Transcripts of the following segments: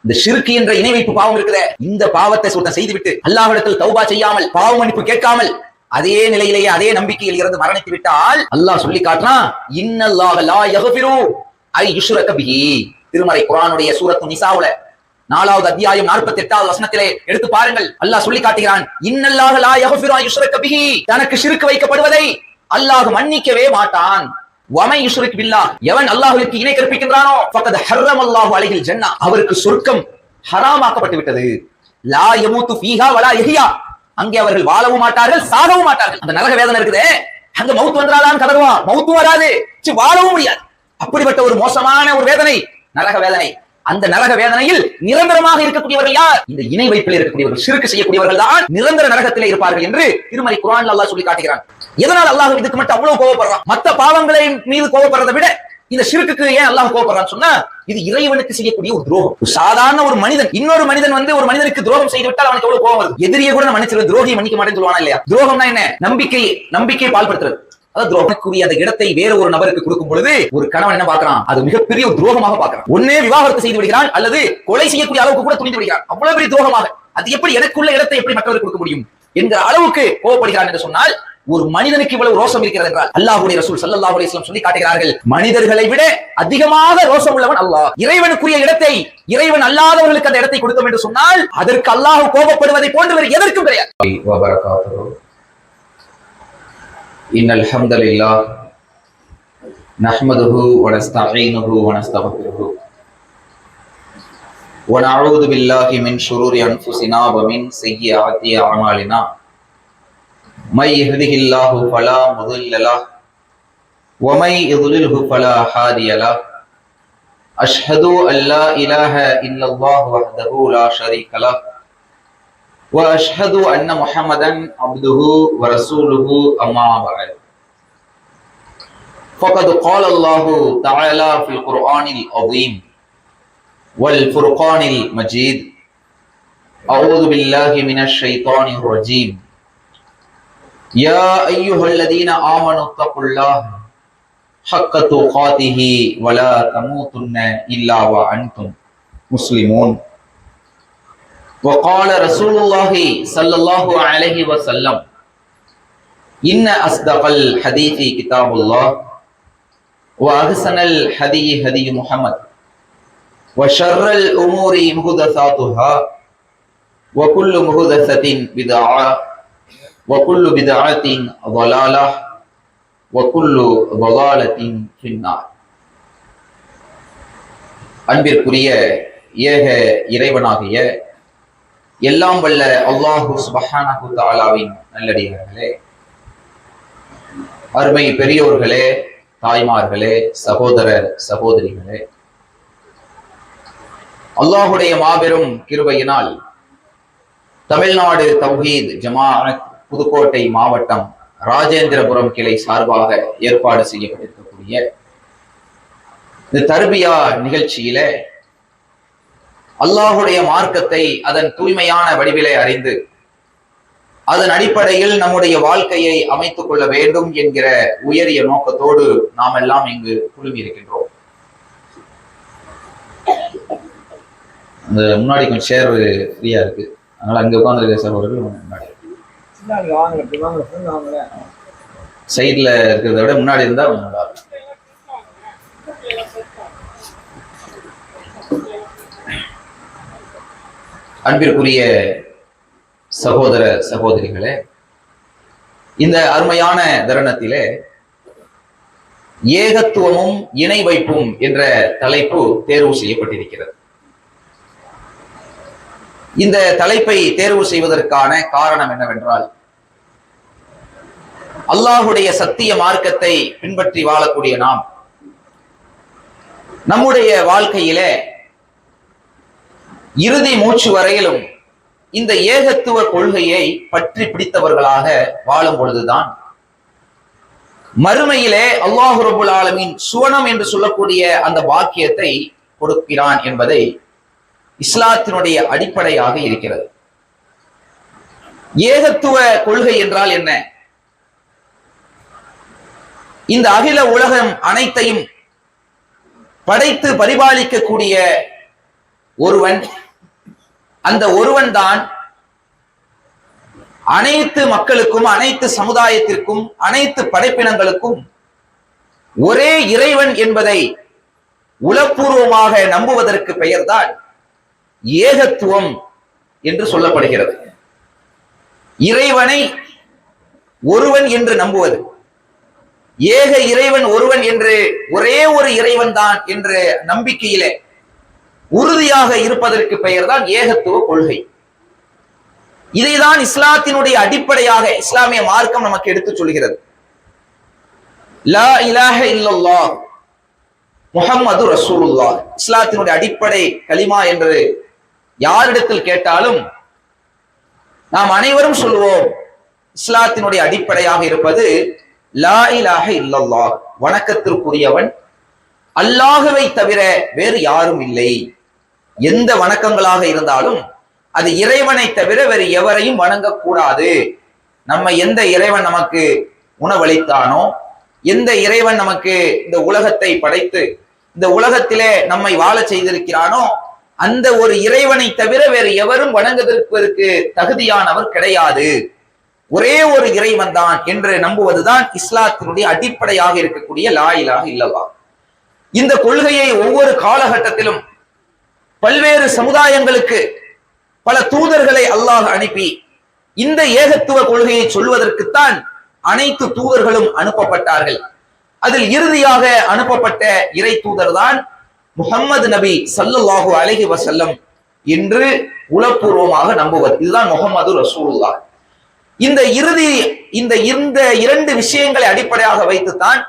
இந்த ஷிர்க் என்ற இணை வைப்பு பாவம் இருக்கிற இந்த பாவத்தை சுத்தம் செய்துவிட்டு அல்லாஹ்விடத்தில் தௌபா செய்யாமல் பாவ மன்னிப்பு கேட்காமல் அதே நிலையிலேயே அதே நம்பிக்கையில் இருந்து மரணித்து விட்டால் அல்லாஹ் சொல்லி காட்டுறான், இன்னல்லாஹ லா யக்ஃபிரு ஐ யுஷ்ரக பிஹி. திருமறை குர்ஆனுடைய சூரத்து நிசாவுல 4வது அத்தியாயம் 48வது வசனத்திலே எடுத்து பாருங்கள். அல்லாஹ் சொல்லி காட்டுகிறான், இன்னல்லாஹ லா யக்ஃபிரு ஐ யுஷ்ரக பிஹி. தனக்கு ஷிர்க் வைக்கப்படுவதை அல்லாஹ் மன்னிக்கவே மாட்டான். வமை யுஷ்ரிக் பில்லாஹ், எவன் அல்லாஹ்வுக்கு இணை கற்பிக்கின்றானோ ஃபக்கத் ஹர்ரமல்லாஹு அலைஹில் ஜன்னah, அவருக்கு சொர்க்கம் ஹராமாக்கப்பட்டு விட்டது. லா யமூது ஃபீஹா வலா யஹ்யா, அங்கே அவர்கள் வாழவும் மாட்டார்கள் சாகவும் மாட்டார்கள். அந்த நரக வேதனை இருக்குதே, அங்க மவுத் வந்தாதான் கதறுவான், மவுத்தும் வராது, வாழவும் முடியாது. அப்படிப்பட்ட ஒரு மோசமான ஒரு வேதனை நரக வேதனை. அந்த நரக வேதனையில் நிரந்தரமாக இருக்கக்கூடியவர்கள் யார்? இந்த இணை வைப்பில் இருக்கக்கூடியவர்கள், ஷிர்க் செய்யக்கூடியவர்கள் தான் நிரந்தர நரகத்திலே இருப்பார்கள் என்று திருமறை குர்ஆன்ல அல்லாஹ் சொல்லி காட்டுகிறான். எதனால் அல்லாஹ் இதுக்கு மட்டும் அவ்வளவு கோபப்படுறான்? மற்ற பாவங்களை மீது கோபப்படுறதை விட இந்த ஷிர்க்குக்கு ஏன் அல்லாஹ் கோபப்படுறான்னு சொன்னா, இது இறைவனுக்கு செய்யக்கூடிய ஒரு துரோகம். சாதாரண ஒரு மனிதன் இன்னொரு மனிதன் ஒரு மனிதனுக்கு துரோகம் செய்து விட்டால் அவனுக்கு எவ்வளவு கோபம் வருது. எதிரியை கூட மன்னிச்சிருவது, துரோகியை மன்னிக்க மாட்டேன்னு சொல்லுவானா இல்லையா? துரோகம்னா என்ன? நம்பிக்கையை பால்படுத்துறது. அதாவது துரோகத்துக்குரிய அந்த இடத்தை வேற ஒரு நபருக்கு கொடுக்கும் பொழுது ஒரு கணவன் என்ன பார்க்கிறான்? அது மிகப்பெரிய ஒரு துரோகமாக பார்க்கிறான். ஒன்னே விவாகரத்து செய்து விடுகிறான், அல்லது கொலை செய்யக்கூடிய அளவுக்கு கூட துணிந்து விடுகிறான். அவ்வளவு பெரிய துரோகமாக, அது எப்படி எனக்குள்ள இடத்தை எப்படி மற்றவருக்கு கொடுக்க முடியும் என்கிற அளவுக்கு கோபப்படுகிறான் என்று சொன்னால், ஒரு மனிதனுக்கு இவ்வளவு ரோஷம் இருக்கிறது என்றால் அல்லாஹ்வுடைய ரசூல் ஸல்லல்லாஹு அலைஹி வஸல்லம் சொல்லி காட்டுகிறார்கள், மனிதர்களை விட அதிகமாக ரோஷம் உள்ளவன் அல்லாஹ். இறைவனுக்குரிய இடத்தை இறைவன் அல்லாதவர்களுக்கு அந்த இடத்தை கொடுத்தோம் என்று சொன்னால் அதற்கு அல்லாஹ் கோபப்படுவதை போன்று வேறு எதற்கும் கிடையாது. இன்னல் ஹம்தலில்லாஹ் நஹ்மதுஹு வ நஸ்தஈனுஹு வ நஸ்தக்ஃபிருஹு வ நஊது பில்லாஹி மின் ஷுரூரி அன்ஃபுஸினா வ மின் ஸய்யிஆத்தி அஅமாலினா மை யஹ்திஹில்லாஹு ஃபலா முضில்ல லஹு வ மை யுضلில்ஹு ஃபலா ஹாதிய லஹு அஷ்ஹது அன் லா இலாஹ இல்லல்லாஹு வஹ்தஹு லா ஷரீக லஹு வ அஷ்ஹது அன்ன முஹம்மதன் அப்துஹு வ ரசூலுஹு அம்மா பஅத். ஃபகத் क़ால அல்லாஹு தஆலா ஃபில் குர்ஆனில் அஸீம் வல் ஃபுர்கானில் மஜீத். அஊது பில்லாஹி மினஷ் ஷைத்தானிர் ரஜீம். யா அய்யுஹல்லதீன ஆமனு தக்குல்லாஹ ஹக்க துகாதிஹி வ லா தமூதுன்ன இல்லா வ அன்தும் முஸ்லிமூன். وقال رسول الله صلى الله عليه وسلم إن أصدق الحديث كتاب الله وأحسن الهدي هدي محمد وشر الأمور محدثاتها وكل محدثة بدعة وكل بدعة ضلالة وكل ضلالة في النار. அன்பிற்குரிய ஏக இறைவனாகிய எல்லாம் வல்ல அல்லாஹு சுப்ஹானஹு தஆலாவின் நல்லடியார்களே, அருமை பெரியோர்களே, தாய்மார்களே, சகோதர சகோதரிகளே, அல்லாஹுடைய மாபெரும் கிருபையினால் தமிழ்நாடு தௌஹீத் ஜமாஅத் புதுக்கோட்டை மாவட்டம் ராஜேந்திரபுரம் கிளை சார்பாக ஏற்பாடு செய்யப்பட்டிருக்கக்கூடிய இந்த தர்பியா நிகழ்ச்சியில அல்லாஹுடைய மார்க்கத்தை அதன் தூய்மையான வடிவிலே அறிந்து அதன் அடிப்படையில் நம்முடைய வாழ்க்கையை அமைத்துக் கொள்ள வேண்டும் என்கிற உயரிய நோக்கத்தோடு நாம் எல்லாம் இங்கு குழுமி இருக்கின்றோம். அந்த முன்னாடி கொஞ்சம் சேர் ஃப்ரீயா இருக்கு, அதனால அங்க உட்கார்ந்து சகோதரர்கள் முன்னாடி சைட்ல இருக்கிறத விட முன்னாடி இருந்தா கொஞ்சம் நல்லா இருக்கும். அன்பிற்குரிய சகோதர சகோதரிகளே, இந்த அருமையான தருணத்திலே ஏகத்துவமும் இணை வைப்பும் என்ற தலைப்பு தேர்வு செய்யப்பட்டிருக்கிறது. இந்த தலைப்பை தேர்வு செய்வதற்கான காரணம் என்னவென்றால், அல்லாஹுடைய சத்திய மார்க்கத்தை பின்பற்றி வாழக்கூடிய நாம் நம்முடைய வாழ்க்கையிலே இறுதி மூச்சு வரையிலும் இந்த ஏகத்துவ கொள்கையை பற்றி பிடித்தவர்களாக வாழும் பொழுதுதான் மறுமையிலே அல்லாஹ் ரப்புல் ஆலமீன் சுவனம் என்று சொல்லக்கூடிய அந்த பாக்கியத்தை கொடுக்கிறான் என்பதை இஸ்லாத்தினுடைய அடிப்படையாக இருக்கிறது. ஏகத்துவ கொள்கை என்றால் என்ன? இந்த அகில உலகம் அனைத்தையும் படைத்து பரிபாலிக்கக்கூடிய ஒருவன், அந்த ஒருவன் தான் அனைத்து மக்களுக்கும், அனைத்து சமுதாயத்திற்கும், அனைத்து படைப்பினங்களுக்கும் ஒரே இறைவன் என்பதை உளப்பூர்வமாக நம்புவதற்கு பெயர்தான் ஏகத்துவம் என்று சொல்லப்படுகிறது. இறைவனை ஒருவன் என்று நம்புவது, ஏக இறைவன் ஒருவன் என்று, ஒரே ஒரு இறைவன் தான் என்ற நம்பிக்கையிலே உறுதியாக இருப்பதற்கு பெயர்தான் ஏகத்துவ கொள்கை. இதைதான் இஸ்லாத்தினுடைய அடிப்படையாக இஸ்லாமிய மார்க்கம் நமக்கு எடுத்துச் சொல்கிறது. லா இலாஹ இல்லல்லாஹ் முஹம்மது ரசூலுல்லாஹ், இஸ்லாத்தினுடைய அடிப்படை கலிமா என்று யாரிடத்தில் கேட்டாலும் நாம் அனைவரும் சொல்லுவோம், இஸ்லாத்தினுடைய அடிப்படையாக இருப்பது லா இலாஹ இல்லல்லாஹ், வணக்கத்திற்குரியவன் அல்லாஹுவை தவிர வேறு யாரும் இல்லை. எந்த வணக்கங்களாக இருந்தாலும் அது இறைவனை தவிர வேறு எவரையும் வணங்கக்கூடாது. நம்ம எந்த இறைவன் நமக்கு உணவளித்தானோ, எந்த இறைவன் நமக்கு இந்த உலகத்தை படைத்து இந்த உலகத்திலே நம்மை வாழ செய்திருக்கிறானோ, அந்த ஒரு இறைவனை தவிர வேறு எவரும் வணங்குவதற்கு தகுதியானவர் கிடையாது, ஒரே ஒரு இறைவன் தான் என்று நம்புவதுதான் இஸ்லாத்தினுடைய அடிப்படையாக இருக்கக்கூடிய லா இலாஹ இல்லல்லாஹ். இந்த கொள்கையை ஒவ்வொரு காலகட்டத்திலும் பல்வேறு சமுதாயங்களுக்கு பல தூதர்களை அல்லாஹ் அனுப்பி இந்த ஏகத்துவ கொள்கையை சொல்வதற்குத்தான் அனைத்து தூதர்களும் அனுப்பப்பட்டார்கள். அதில் இறுதியாக அனுப்பப்பட்ட இறை தூதர் தான் முஹம்மது நபி ஸல்லல்லாஹு அலைஹி வஸல்லம் என்று உளப்பூர்வமாக நம்புவது. இதுதான் முஹம்மது ரசூலுல்லாஹ். இந்த இரண்டு விஷயங்களை அடிப்படையாக வைத்துத்தான்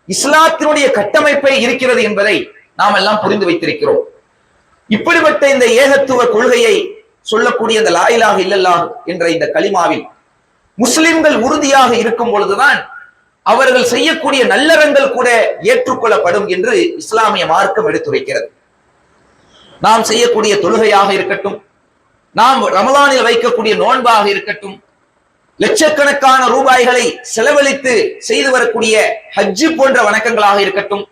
இஸ்லாத்தினுடைய கட்டமைப்பை இருக்கிறது என்பதை நாம் எல்லாம் புரிந்து வைத்திருக்கிறோம். இப்படிப்பட்ட இந்த ஏகத்துவ கொள்கையை சொல்லக்கூடிய இந்த லா இலாஹ இல்லல்லாஹ் என்ற இந்த கலிமாவில் முஸ்லிம்கள் உறுதியாக இருக்கும் பொழுதுதான் அவர்கள் செய்யக்கூடிய நல்லறங்கள் கூட ஏற்றுக்கொள்ளப்படும் என்று இஸ்லாமிய மார்க்கம் எடுத்துரைக்கிறது. நாம் செய்யக்கூடிய தொழுகையாக இருக்கட்டும், நாம் ரமலானில் வைக்கக்கூடிய நோன்பாக இருக்கட்டும், லட்சக்கணக்கான ரூபாய்களை செலவழித்து செய்து வரக்கூடிய ஹஜ்ஜு போன்ற வணக்கங்களாக இருக்கட்டும்,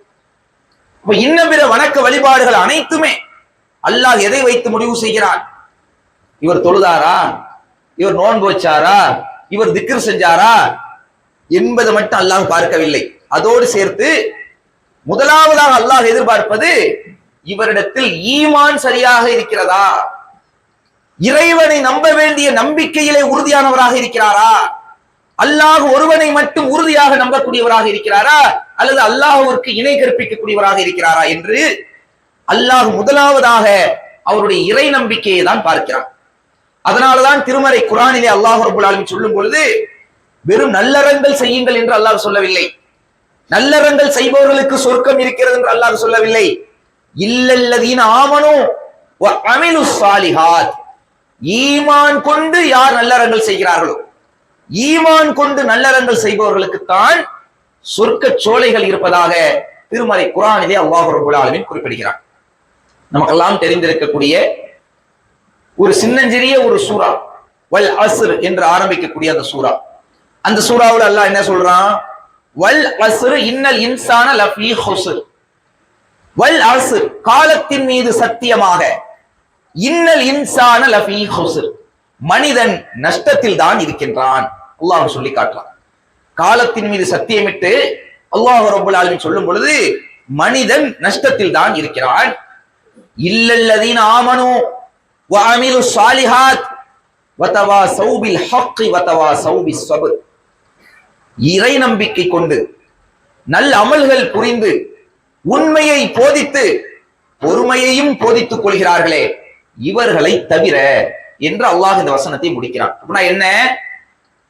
இன்ன பிற வணக்க வழிபாடுகள் அனைத்துமே அல்லாஹ் எதை வைத்து முடிவு செய்கிறான்? இவர் தொழுதாரா, இவர் நோன்பு வச்சாரா, இவர் திக்ர் செஞ்சாரா என்பதை மட்டும் அல்லாஹ் பார்க்கவில்லை. அதோடு சேர்த்து முதலாவதாக அல்லாஹ் எதிர்பார்ப்பது இவரிடத்தில் ஈமான் சரியாக இருக்கிறதா, இறைவனை நம்ப வேண்டிய நம்பிக்கையிலே உறுதியானவராக இருக்கிறாரா, அல்லாஹ் ஒருவனை மட்டும் உறுதியாக நம்பக்கூடியவராக இருக்கிறாரா, அல்லது அல்லாஹ்விற்கு இணை கற்பிக்கக்கூடியவராக இருக்கிறாரா என்று அல்லாஹ் முதலாவதாக அவருடைய இறை நம்பிக்கையை தான் பார்க்கிறான். அதனாலதான் திருமறை குர்ஆனிலே அல்லாஹ் ரப்பல் ஆலமீன் சொல்லும் பொழுது வெறும் நல்லறங்கள் செய்யுங்கள் என்று அல்லாஹ் சொல்லவில்லை, நல்லறங்கள் செய்பவர்களுக்கு சொர்க்கம் இருக்கிறது என்று அல்லாஹ் சொல்லவில்லை. இல்லல்லதீன ஆமனு வ அமிலுஸ் ஸாலிஹாத், ஈமான் கொண்டு யார் நல்லறங்கள் செய்கிறார்களோ, ஈமான் கொண்டு நல்லறங்கள் செய்பவர்களுக்கு தான் சொர்க்க சோலைகள் இருப்பதாக திருமறை குர்ஆனிலே அல்லாஹ் ரப்பல் ஆலமீன் குறிப்பிடுகிறார். நமக்கெல்லாம் தெரிந்திருக்கக்கூடிய ஒரு சின்னஞ்சிறிய ஒரு சூரா வல் அஸ்ர் என்று ஆரம்பிக்கக்கூடிய அந்த சூரா, அந்த சூறாவுல அல்லாஹ் என்ன சொல்றான்? வல் அஸ்ர் இன்னல் இன்சான லஃபீ ஹுஸ்ர். வல் அஸ்ர், காலத்தின் மீது சத்தியமாக, இன்னல் இன்சான லஃபீ ஹுஸ்ர், மனிதன் நஷ்டத்தில் தான் இருக்கின்றான் அல்லாஹ் சொல்லி காட்டுறான். காலத்தின் மீது சத்தியமிட்டு அல்லாஹ் ரப்பல் ஆலமீன் சொல்லும் பொழுது மனிதன் நஷ்டத்தில் தான் இருக்கிறான். இல்லல்லதீன ஆமனு வ அமிலுஸ் ஸாலிஹாத் வ தவாஸௌ பில் ஹக்கி வ தவாஸௌ பிஸ் ஸப்ர், இறை நம்பிக்கை கொண்டு நல்ல அமல்கள் புரிந்து உண்மையை போதித்து பொறுமையையும் போதித்துக் கொள்கிறார்களே இவர்களை தவிர என்று அல்லாஹ் இந்த வசனத்தை முடிக்கிறான். அப்படின்னா என்ன?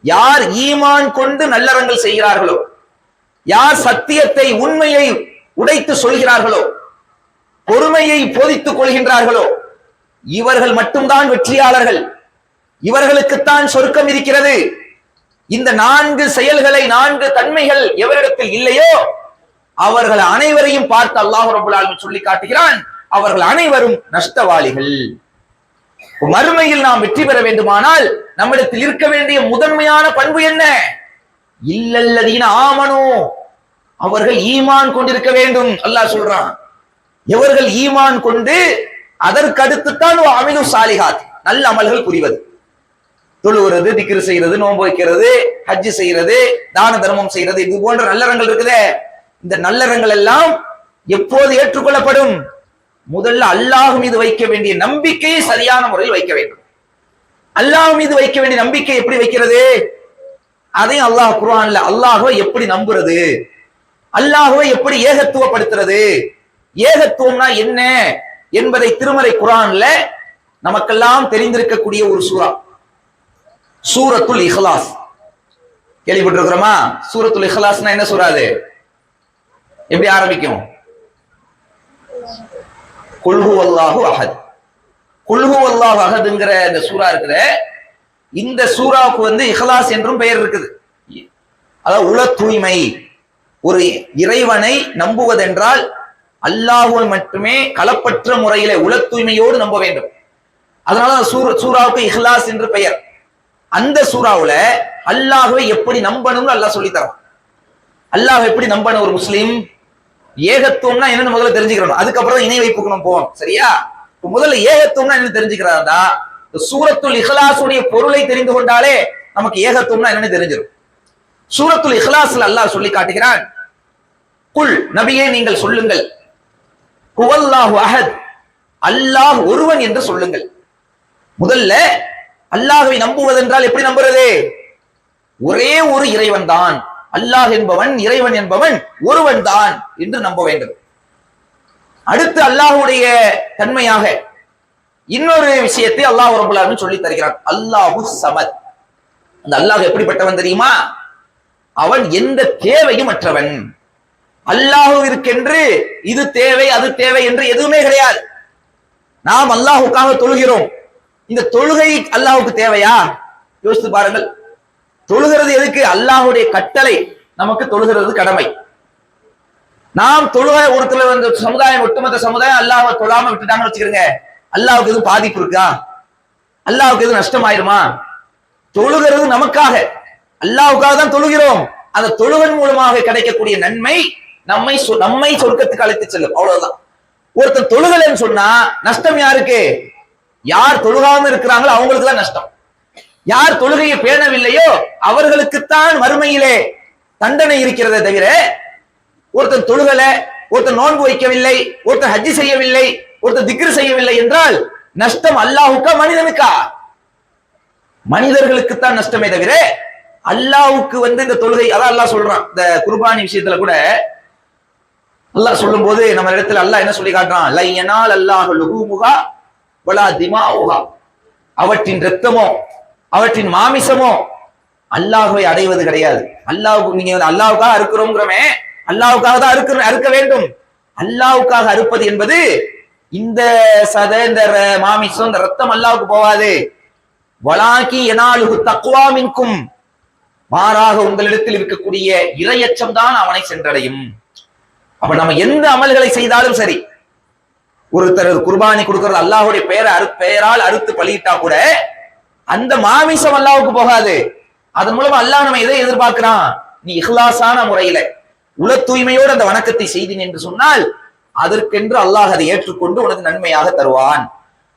யார் ஈமான் கொண்டு நல்லறங்கள் செய்கிறார்களோ, யார் சத்தியத்தை உண்மையை உடைத்து சொல்கிறார்களோ, பொறுமையை போதித்துக் கொள்கின்றார்களோ, இவர்கள் மட்டும்தான் வெற்றியாளர்கள், இவர்களுக்குத்தான் சொர்க்கம் இருக்கிறது. இந்த 4 செயல்களை, 4 தன்மைகள் எவரிடத்தில் இல்லையோ அவர்கள் அனைவரையும் பார்த்து அல்லாஹ் ரப்பல் ஆலமீன் சொல்லி காட்டுகிறான், அவர்கள் அனைவரும் நஷ்டவாளிகள். மறுமையில் நாம் வெற்றி பெற வேண்டுமானால் நம்மிடத்தில் இருக்க வேண்டிய முதன்மையான பண்பு என்ன? இல்லல்லதீன ஆமனு, அவர்கள் ஈமான் கொண்டிருக்க வேண்டும். அல்லாஹ் சொல்றான், எவர்கள் ஈமான் கொண்டு அதற்கடுத்துத்தான் அமிலு சாலிஹாத், நல்ல அமல்கள் புரிவது. தொழுகிறது, திக்ர் செய்யறது, நோன்பு வைக்கிறது, ஹஜ் செய்யறது, தான தர்மம் செய்யறது, இது போன்ற நல்லறங்கள் இருக்குதே, இந்த நல்லறங்கள் எல்லாம் எப்போது ஏற்றுக்கொள்ளப்படும்? முதல்ல அல்லாஹ் மீது வைக்க வேண்டிய நம்பிக்கையை சரியான முறையில் வைக்க வேண்டும். அல்லாஹ் மீது வைக்க வேண்டிய நம்பிக்கை எப்படி வைக்கிறது? அதையும் அல்லாஹ் குர்ஆன்ல அல்லாஹ்வை எப்படி நம்புறது, அல்லாஹ்வை எப்படி ஏகத்துவப்படுத்துறது, ஏகத்துவம்னா என்ன என்பதை திருமறை குர்ஆன்ல நமக்கெல்லாம் தெரிந்திருக்கக்கூடிய ஒரு சூரா சூரத்துல் இஹ்லாஸ். கேள்விப்பட்டிருக்கிறோமா? சூரத்துல் இஹ்லாஸ்னா என்ன சூரா? அது எப்படி ஆரம்பிக்கும்? குல் ஹுவல்லாஹு அஹத். குல் ஹுவல்லாஹு அஹத்ங்கிற இந்த சூரா இருக்குது. இந்த சூராவுக்கு இஹ்லாஸ் என்றும் பெயர் இருக்குது. அதாவது உள தூய்மை. ஒரு இறைவனை நம்புவதென்றால் அல்லாஹ்வை மட்டுமே களப்பற்ற முறையிலே உள தூய்மையோடு நம்ப வேண்டும். அதனால சூராவுக்கு இஹ்லாஸ் என்று பெயர். அந்த சூறாவுல அல்லாஹ்வை எப்படி நம்பணும்னு அல்லாஹ் சொல்லி தரான். அல்லாஹ் எப்படி நம்பணும் ஒரு முஸ்லீம்? ஏகத்துவம்னா என்னன்னு முதல்ல தெரிஞ்சுக்கிறோம், அதுக்கப்புறம் இணை வைப்புக்கு நம்ம போவோம். சரியா? முதல்ல ஏகத்துவம்னா என்ன தெரிஞ்சுக்கிறாரா? சூரத்துல் இஹ்லாஸுடைய பொருளை தெரிந்து கொண்டாலே நமக்கு ஏகத்துவம்னா என்னன்னு தெரிஞ்சிடும். சூரத்துல் இஹ்லாஸ்ல அல்லாஹ் சொல்லி காட்டுகிறான், குல் நபியே நீங்கள் சொல்லுங்கள், ஹுவல்லாஹு அஹத், அல்லாஹ் ஒருவன் என்று சொல்லுங்கள். முதல்ல அல்லாஹ்வை நம்புவதென்றால் எப்படி நம்புறது? ஒரே ஒரு இறைவன் தான், அல்லாஹ் என்பவன், இறைவன் என்பவன் ஒருவன் தான் என்று நம்ப வேண்டும். அடுத்து அல்லாஹ்வுடைய தன்மையாக இன்னொரு விஷயத்தை அல்லாஹ் ரப்பல் ஆலமீன் சொல்லி தருகிறான், அல்லாஹு ஸமத். அந்த அல்லாஹ் எப்படிப்பட்டவன் தெரியுமா? அவன் எந்த தேவையும் அற்றவன். அல்லாஹ்விற்கென்று இது தேவை அது தேவை என்று எதுவுமே கிடையாது. நாம் அல்லாஹ்வுக்காக தொழுகிறோம், இந்த தொழுகை அல்லாஹ்வுக்கு தேவையா? யோசித்து பாருங்கள். தொழுகிறது எதுக்கு? அல்லாஹ்வுடைய கட்டளை, நமக்கு தொழுகிறது கடமை. நாம் தொழுக ஒருத்தர் சமுதாயம், ஒட்டுமொத்த சமுதாயம் அல்லாஹ்வை தொழாம விட்டுட்டாங்கன்னு வச்சுக்கிறீங்க, அல்லாஹ்வுக்கு எதுவும் பாதிப்பு இருக்கா? அல்லாஹ்வுக்கு எதுவும் நஷ்டமாயிருமா? தொழுகிறது நமக்காக, அல்லாஹ்வுக்காக தான் தொழுகிறோம். அந்த தொழுகன் மூலமாக கிடைக்கக்கூடிய நன்மை நம்மை சொர்க்கத்துக்கு அழைத்து செல்லும். அவ்வளவுதான். ஒருத்தர் தொழுகலன்னு சொன்னா நஷ்டம் யாருக்கு? யார் தொழுகாம இருக்கிறாங்களோ அவங்களுக்கு தான் நஷ்டம். யார் தொழுகையை பேணவில்லையோ அவர்களுக்குத்தான் மறுமையிலே தண்டனை இருக்கிறதே தவிர, ஒருத்தன் தொழுகல, ஒருத்தன் நோன்பு வைக்கவில்லை, ஒருத்தன் ஹஜ் செய்யவில்லை, ஒருத்தன் திக்ர் செய்யவில்லை என்றால் நஷ்டம் அல்லாஹ்வுக்கா மனிதனுக்கா? மனிதர்களுக்குத்தான் நஷ்டமே தவிர அல்லாஹ்வுக்கு இந்த தொழுகை. அதான் அல்லாஹ் சொல்றான், இந்த குர்பானி விஷயத்துல கூட அல்லாஹ் சொல்லும் போது நம்ம இடத்துல அல்லாஹ் என்ன சொல்லி காட்டுறான், லை யனால் அல்லாஹு லுஹூமுஹா வலா திமாஉஹா, அவற்றின் இரத்தமோ அவற்றின் மாமிசமோ அல்லாஹ்வை அடைவது கிடையாது. அல்லாஹ்வுக்கு நீங்க அல்லாஹ்வுக்காக அறுக்கிறோம்ங்கிறமே, அல்லாஹ்வுக்காக தான் அறுக்க வேண்டும். அல்லாஹ்வுக்காக அறுப்பது என்பது இந்த சதை, இந்த மாமிசம், இந்த ரத்தம் அல்லாஹ்வுக்கு போகாது. வலாக்கி யனாலுஹு தக்வா மின்கும், மாறாக உங்களிடத்தில் இருக்கக்கூடிய இறையச்சம் தான் அவனை சென்றடையும். அப்ப நம்ம எந்த அமல்களை செய்தாலும் சரி, ஒருத்தர் குர்பானி கொடுக்கிறது அல்லாஹ்வுடைய பெயரால் அறுத்து பலியிட்டா கூட அந்த மாமிசம் அல்லாஹ்வுக்கு போகாது. அதன் மூலமா அல்லாஹ் நம்ம எதை எதிர்பார்க்கிறான்? நீ இஹ்லாஸான முறையில உள தூய்மையோடு அந்த வணக்கத்தை செய்தீங்க என்று சொன்னால் அதற்கென்று அல்லாஹ் அதை ஏற்றுக்கொண்டு உனக்கு நன்மையாக தருவான்.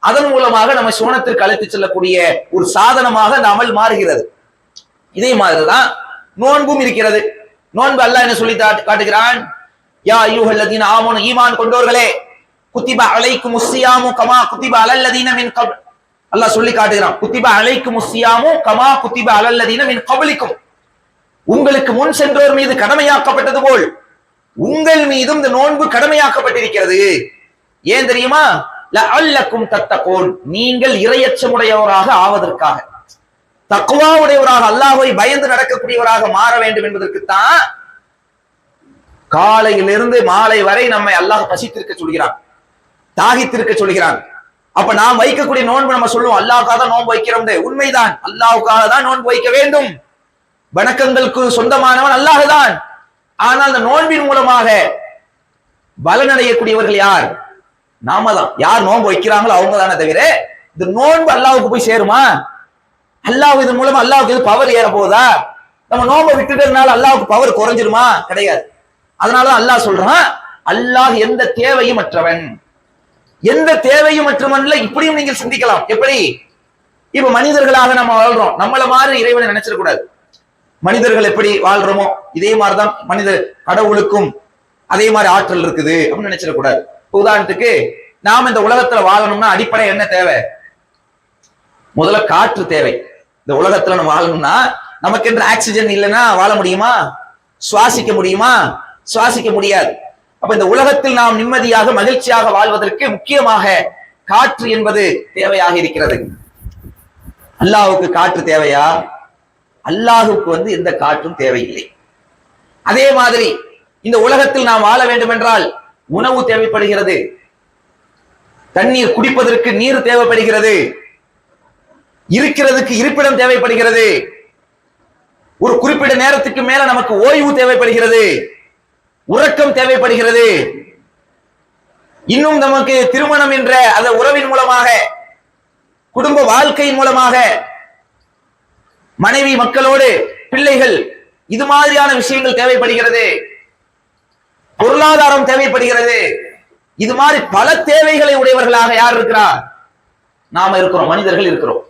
அதன் மூலமாக நம்ம சோனத்திற்கு அழைத்து செல்லக்கூடிய ஒரு சாதனமாக அந்த அமல் மாறுகிறது. இதே மாதிரிதான் நோன்பும் இருக்கிறது. நோன்பு அல்லாஹ் என்ன சொல்லி காட்டுகிறான், யா அய்யுஹல்லதீன ஆமனு, ஈமான் கொண்டோர்களே, குத்திப அலைக்குமுஸ் ஸியாமு கமா குத்திப அலல்லதீன மின் கப்ல். அல்லாஹ் சொல்லி காட்டுகிறான், குத்திப அலைக்குமுஸ் ஸியாமு கமா குத்திப அலல்லதீன மின் கப்லிக்கும், உங்களுக்கு முன் சென்றோர் மீது கடமையாக்கப்பட்டது போல் உங்கள் மீதும் இந்த நோன்பு கடமையாக்கப்பட்டிருக்கிறது. ஏன் தெரியுமா? லஅல்லக்கும் தத்தகூன், நீங்கள் இறையச்சமுடையவராக ஆவதற்காக, தக்வா உடையவராக, அல்லாஹ்வை பயந்து நடக்கக்கூடியவராக மாற வேண்டும் என்பதற்குத்தான் காலையிலிருந்து மாலை வரை நம்மை அல்லாஹ் பசித்திருக்க சொல்கிறான், தாகித்திருக்க சொல்கிறான். அப்ப நாம் வைக்கக்கூடிய நோன்பு நம்ம சொல்லுவோம் அல்லாஹ்வுக்காக தான் நோன்பு வைக்கிறோம். உண்மைதான், அல்லாஹ்வுக்காக தான் நோன்பு வைக்க வேண்டும். வணக்கங்களுக்கு சொந்தமானவன் அல்லாஹ் தான். ஆனால் அந்த நோன்பின் மூலமாக பலனடையக்கூடியவர்கள் யார்? நாம தான். யார் நோன்பு வைக்கிறாங்களோ அவங்க தானே தவிர இந்த நோன்பு அல்லாஹ்வுக்கு போய் சேருமா? அல்லாஹ் இதன் மூலமா அல்லாஹ்வுக்கு எது பவர் ஏற போதா? நம்ம நோன்பை விட்டுட்டதுனால அல்லாஹ்வுக்கு பவர் குறைஞ்சிருமா? கிடையாது. அதனாலதான் அல்லாஹ் சொல்றான், அல்லாஹ் எந்த தேவையும் அற்றவன். எந்த தேவையும் மட்டுமல்ல. இப்படியும் நீங்கள் சிந்திக்கலாம். எப்படி? இப்ப மனிதர்களாக நம்ம வாழ்றோம், நம்மள மாதிரி இறைவனை நினைச்சிடக்கூடாது. மனிதர்கள் எப்படி வாழ்றோமோ இதே மாதிரிதான் மனிதர், கடவுளுக்கும் அதே மாதிரி ஆற்றல் இருக்குது அப்படின்னு நினைச்சிடக்கூடாது. உதாரணத்துக்கு, நாம இந்த உலகத்துல வாழணும்னா அடிப்படை என்ன தேவை? முதல்ல காற்று தேவை. இந்த உலகத்துல நம்ம வாழணும்னா நமக்கு என்று ஆக்சிஜன் இல்லைன்னா வாழ முடியுமா? சுவாசிக்க முடியுமா? சுவாசிக்க முடியாது. அப்ப இந்த உலகத்தில் நாம் நிம்மதியாக மகிழ்ச்சியாக வாழ்வதற்கு முக்கியமாக காற்று என்பது தேவையாக இருக்கிறது. அல்லாஹ்வுக்கு காற்று தேவையா? அல்லாஹ்வுக்கு எந்த காற்றும் தேவையில்லை. அதே மாதிரி இந்த உலகத்தில் நாம் வாழ வேண்டும் என்றால் உணவு தேவைப்படுகிறது, தண்ணீர் குடிப்பதற்கு நீர் தேவைப்படுகிறது, இருக்கிறதுக்கு இருப்பிடம் தேவைப்படுகிறது, ஒரு குறிப்பிட்ட நேரத்துக்கு மேல நமக்கு ஓய்வு தேவைப்படுகிறது, உறக்கம் தேவைப்படுகிறது. இன்னும் நமக்கு திருமணம் என்ற அந்த உறவின் மூலமாக, குடும்ப வாழ்க்கையின் மூலமாக, மனைவி மக்களோடு பிள்ளைகள், இது மாதிரியான விஷயங்கள் தேவைப்படுகிறது. பொருளாதாரம் தேவைப்படுகிறது. இது மாதிரி பல தேவைகளை உடையவர்களாக யார் இருக்கிறார்? நாம இருக்கிறோம், மனிதர்கள் இருக்கிறோம்.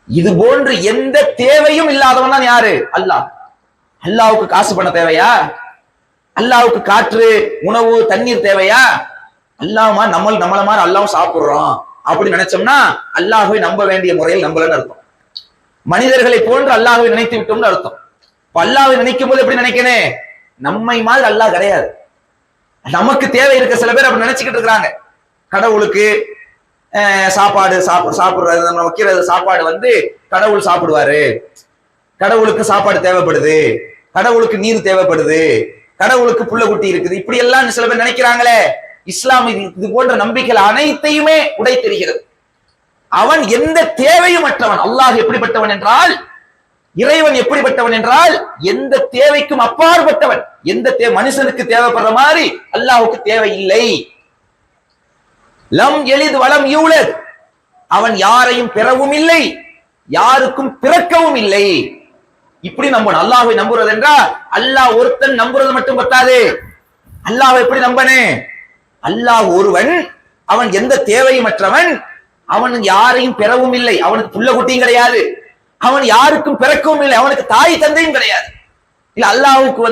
இது போன்று எந்த தேவையும் இல்லாதவன் தான் யாரு? அல்லாஹ். அல்லாஹ்வுக்கு காசு பண்ண தேவையா? அல்லாஹ்வுக்கு காற்று, உணவு, தண்ணீர் தேவையா? அல்லாஹ்மா நம்மள மாதிரி அல்லாஹ் சாப்பிடுறோம் அப்படி நினைச்சோம்னா அல்லாஹ்வை நம்ப வேண்டிய முறையில் நம்பலன்னு அர்த்தம். மனிதர்களை போன்று அல்லாஹ்வை நினைத்து விட்டோம்னு அர்த்தம். அல்லாஹ்வை நினைக்கும் போது எப்படி நினைக்கணும்? நம்மை மாதிரி அல்லாஹ் கிடையாது. நமக்கு தேவை இருக்க சில பேர் அப்படி நினைச்சுக்கிட்டு இருக்கிறாங்க. கடவுளுக்கு சாப்பாடு சாப்பிடுறது, நம்ம வைக்கிறது சாப்பாடு கடவுள் சாப்பிடுவாரு, கடவுளுக்கு சாப்பாடு தேவைப்படுது, கடவுளுக்கு நீர் தேவைப்படுது, கடவுளுக்கு புள்ள குட்டி இருக்குது, இப்படி எல்லாம் சில பேர் நினைக்கிறாங்களே. இஸ்லாம் இது போன்ற நம்பிக்கைகள் அனைத்தையுமே உடை தெரிகிறது. அவன் எந்த தேவையும் அற்றவன். அல்லாஹ் எப்படிப்பட்டவன் என்றால், இறைவன் எப்படிப்பட்டவன் என்றால் எந்த தேவைக்கும் அப்பாற்பட்டவன். எந்த மனுஷனுக்கு தேவைப்படுற மாதிரி அல்லாஹ்வுக்கு தேவை இல்லை. லம் எலித் வலம் யூலத், அவன் யாரையும் பெறவும் இல்லை, யாருக்கும் பிறக்கவும் இல்லை. இப்படி நம்பணும். அல்லாஹ்வை நம்புறது என்றால் அல்லாஹ் ஒருத்தன் நம்புறது மட்டும் பத்தாது. அல்லாஹ் எப்படி நம்பனே? அல்லாஹ் ஒருவன், அவன் எந்த தேவையும் அற்றவன், அவன் யாரையும் பெறவும் இல்லை, அவனுக்கு புள்ள குட்டியும் கிடையாது, அவன் யாருக்கும் பிறக்கவும் இல்லை, அவனுக்கு தாய் தந்தையும் கிடையாது. இல்ல அல்லாஹ்வுக்கு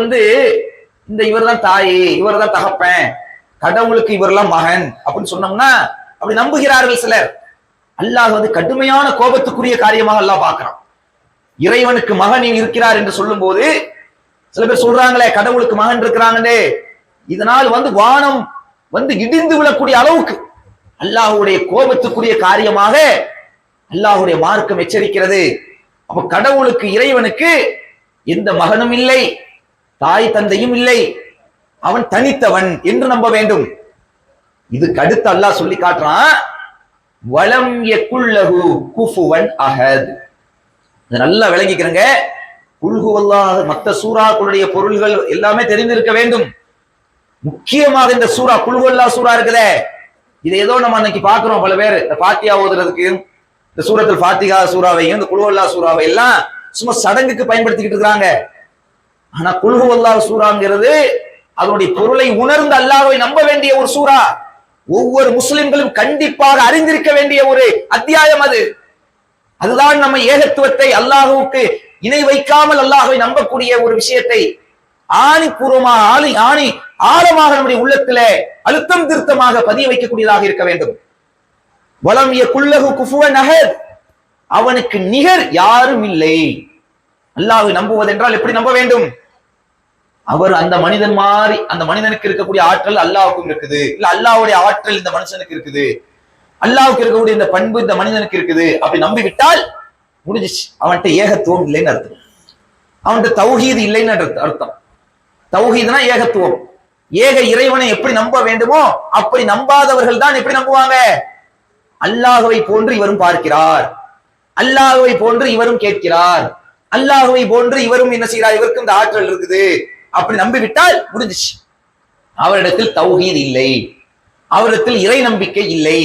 இந்த இவர் தான் தாய், இவர் தான் தகப்பன், கடவுளுக்கு இவரெல்லாம் மகன் அப்படின்னு சொன்னோம்னா அப்படி நம்புகிறார்கள் சிலர். அல்லாஹ் கடுமையான கோபத்துக்குரிய காரியமாக அல்லாஹ் பார்க்கிறான். இறைவனுக்கு மகன் இருக்கிறார் என்று சொல்லும் போது சில பேர் சொல்றாங்களே கடவுளுக்கு மகன் இருக்கிறாங்கன்னே, இதனால் வானம் இடிந்து விழக்கூடிய அளவுக்கு அல்லாஹ்வுடைய கோபத்துக்குரிய காரியமாக அல்லாஹ்வுடைய மார்க்கம் எச்சரிக்கிறது. அப்ப கடவுளுக்கு, இறைவனுக்கு எந்த மகனும் இல்லை, தாய் தந்தையும் இல்லை, அவன் தனித்தவன் என்று நம்ப வேண்டும். இதுக்கு அடுத்து அல்லாஹ் சொல்லி காட்டுறான், வலம் யகுல்லஹு குஃபுவன் அஹத். நல்லா விளங்கிக்கிறங்க. குல்ஹு அல்லாஹ், மற்ற சூறாக்களுடைய பொருள்கள் எல்லாமே தெரிந்திருக்க வேண்டும். முக்கியமாக இந்த சூரா, குல்ஹு அல்லாஹ் சூரா இருக்குதே, இதை ஏதோ நம்ம அன்னைக்கு பாக்குறோம். பல பேர் இந்த ஃபாத்தியா ஓதுறதுக்கு இந்த சூரத்துல் ஃபாத்திஹா சூறாவையும் இந்த குல்ஹு அல்லாஹ் சூறாவை எல்லாம் சும்மா சடங்குக்கு பயன்படுத்திக்கிட்டு இருக்காங்க. ஆனா குல்ஹு அல்லாஹ் சூறாங்கிறது அதனுடைய பொருளை உணர்ந்து அல்லாஹ்வை நம்ப வேண்டிய ஒரு சூரா. ஒவ்வொரு முஸ்லிம்களும் கண்டிப்பாக அறிந்திருக்க வேண்டிய ஒரு அத்தியாயம் அது. அதுதான் நம்ம ஏகத்துவத்தை, அல்லாஹ்வுக்கு இணை வைக்காமல் அல்லாஹ்வை நம்பக்கூடிய ஒரு விஷயத்தை ஆணிபூர்வமாக ஆழமாக நம்முடைய உள்ளத்திலே அழுத்தம் திருத்தமாக பதிய வைக்கக்கூடியதாக இருக்க வேண்டும். வலம் யகுல்லஹு குஃபுவன் அஹத், அவனுக்கு நிகர் யாரும் இல்லை. அல்லாஹ்வை நம்புவது என்றால் எப்படி நம்ப வேண்டும்? அவர் அந்த மனிதன் மாதிரி, அந்த மனிதனுக்கு இருக்கக்கூடிய ஆற்றல் அல்லாஹ்வுக்கும் இருக்குது, இல்ல அல்லாஹ்வுடைய ஆற்றல் இந்த மனுஷனுக்கு இருக்குது, அல்லாஹ்வுக்கு இருக்கக்கூடிய இந்த பண்பு இந்த மனிதனுக்கு இருக்குது அப்படி நம்பிவிட்டால் முடிஞ்சிச்சு. அவன்கிட்ட ஏகத்துவம் இல்லைன்னு அர்த்தம், அவன்கிட்ட தௌஹீத் இல்லைன்னு அர்த்தம். தௌஹீத்னா ஏகத்துவம். ஏக இறைவனை எப்படி நம்ப வேண்டுமோ அப்படி நம்பாதவர்கள் தான் எப்படி நம்புவாங்க? அல்லாஹ்வை போன்று இவரும் பார்க்கிறார், அல்லாஹ்வை போன்று இவரும் கேட்கிறார், அல்லாஹ்வை போன்று இவரும் என்ன செய்கிறார், இவருக்கும் இந்த ஆற்றல் இருக்குது அப்படி நம்பிவிட்டால் முடிஞ்சிச்சு. அவரிடத்தில் தௌஹீத் இல்லை, அவரிடத்தில் இறை நம்பிக்கை இல்லை,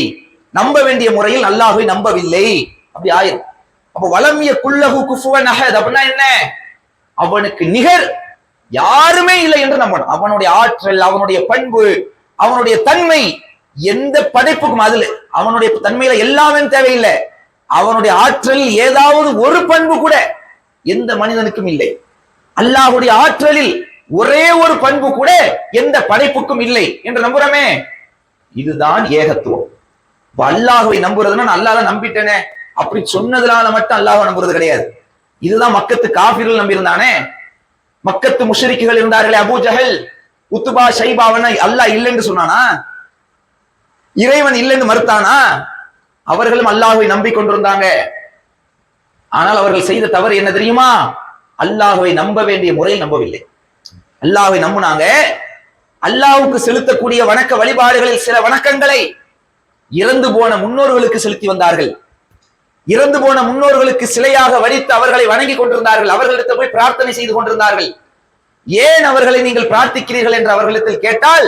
நம்ப வேண்டிய முறையில் அல்லாஹ்வை நம்பவில்லை, அப்படி ஆயிரும். அப்ப வலம் யகுல்லஹு குஃபுவன் அஹத் அப்படின்னா என்ன? அவனுக்கு நிகர் யாருமே இல்லை என்று நம்பணும். அவனுடைய ஆற்றல், அவனுடைய பண்பு, அவனுடைய தன்மை எந்த படைப்புக்கும் அதுல அவனுடைய தன்மையில எல்லாமே தேவையில்லை. அவனுடைய ஆற்றலில் ஏதாவது ஒரு பண்பு கூட எந்த மனிதனுக்கும் இல்லை. அல்லாஹ்வுடைய ஆற்றலில் ஒரே ஒரு பண்பு கூட எந்த படைப்புக்கும் இல்லை என்று நம்புறமே, இதுதான் ஏகத்துவம். அல்லாஹ்வை நம்புறதுன்னா நான் அல்லாஹ்வை நம்பிட்டேனே அப்படி சொன்னதுனால மட்டும் அல்லாஹ்வை நம்புறது கிடையாது. இதுதான் மக்கத்து காஃபிர்கள் நம்பி இருந்தானே. மக்கத்து முஷ்ரிக்குகள் இருந்தார்களே, அபூ ஜஹல், உத்பா, ஷைபாவன அல்லாஹ் இல்லைன்னு சொன்னானா? இறைவன் இல்லைன்னு மறுத்தானா? அவர்களும் அல்லாஹ்வை நம்பிக்கொண்டிருந்தாங்க. ஆனால் அவர்கள் செய்த தவறு என்ன தெரியுமா? அல்லாஹ்வை நம்ப வேண்டிய முறையில் நம்பவில்லை. அல்லாஹ்வை நம்பினாங்க. அல்லாஹ்வுக்கு செலுத்தக்கூடிய வணக்க வழிபாடுகளில் சில வணக்கங்களை இறந்து போன முன்னோர்களுக்கு செலுத்தி வந்தார்கள். இறந்து போன முன்னோர்களுக்கு சிலையாக வடித்து அவர்களை வணங்கி கொண்டிருந்தார்கள். அவர்களிடத்தில் போய் பிரார்த்தனை செய்து கொண்டிருந்தார்கள். ஏன் அவர்களை நீங்கள் பிரார்த்திக்கிறீர்கள் என்று அவர்களிடத்தில் கேட்டால்,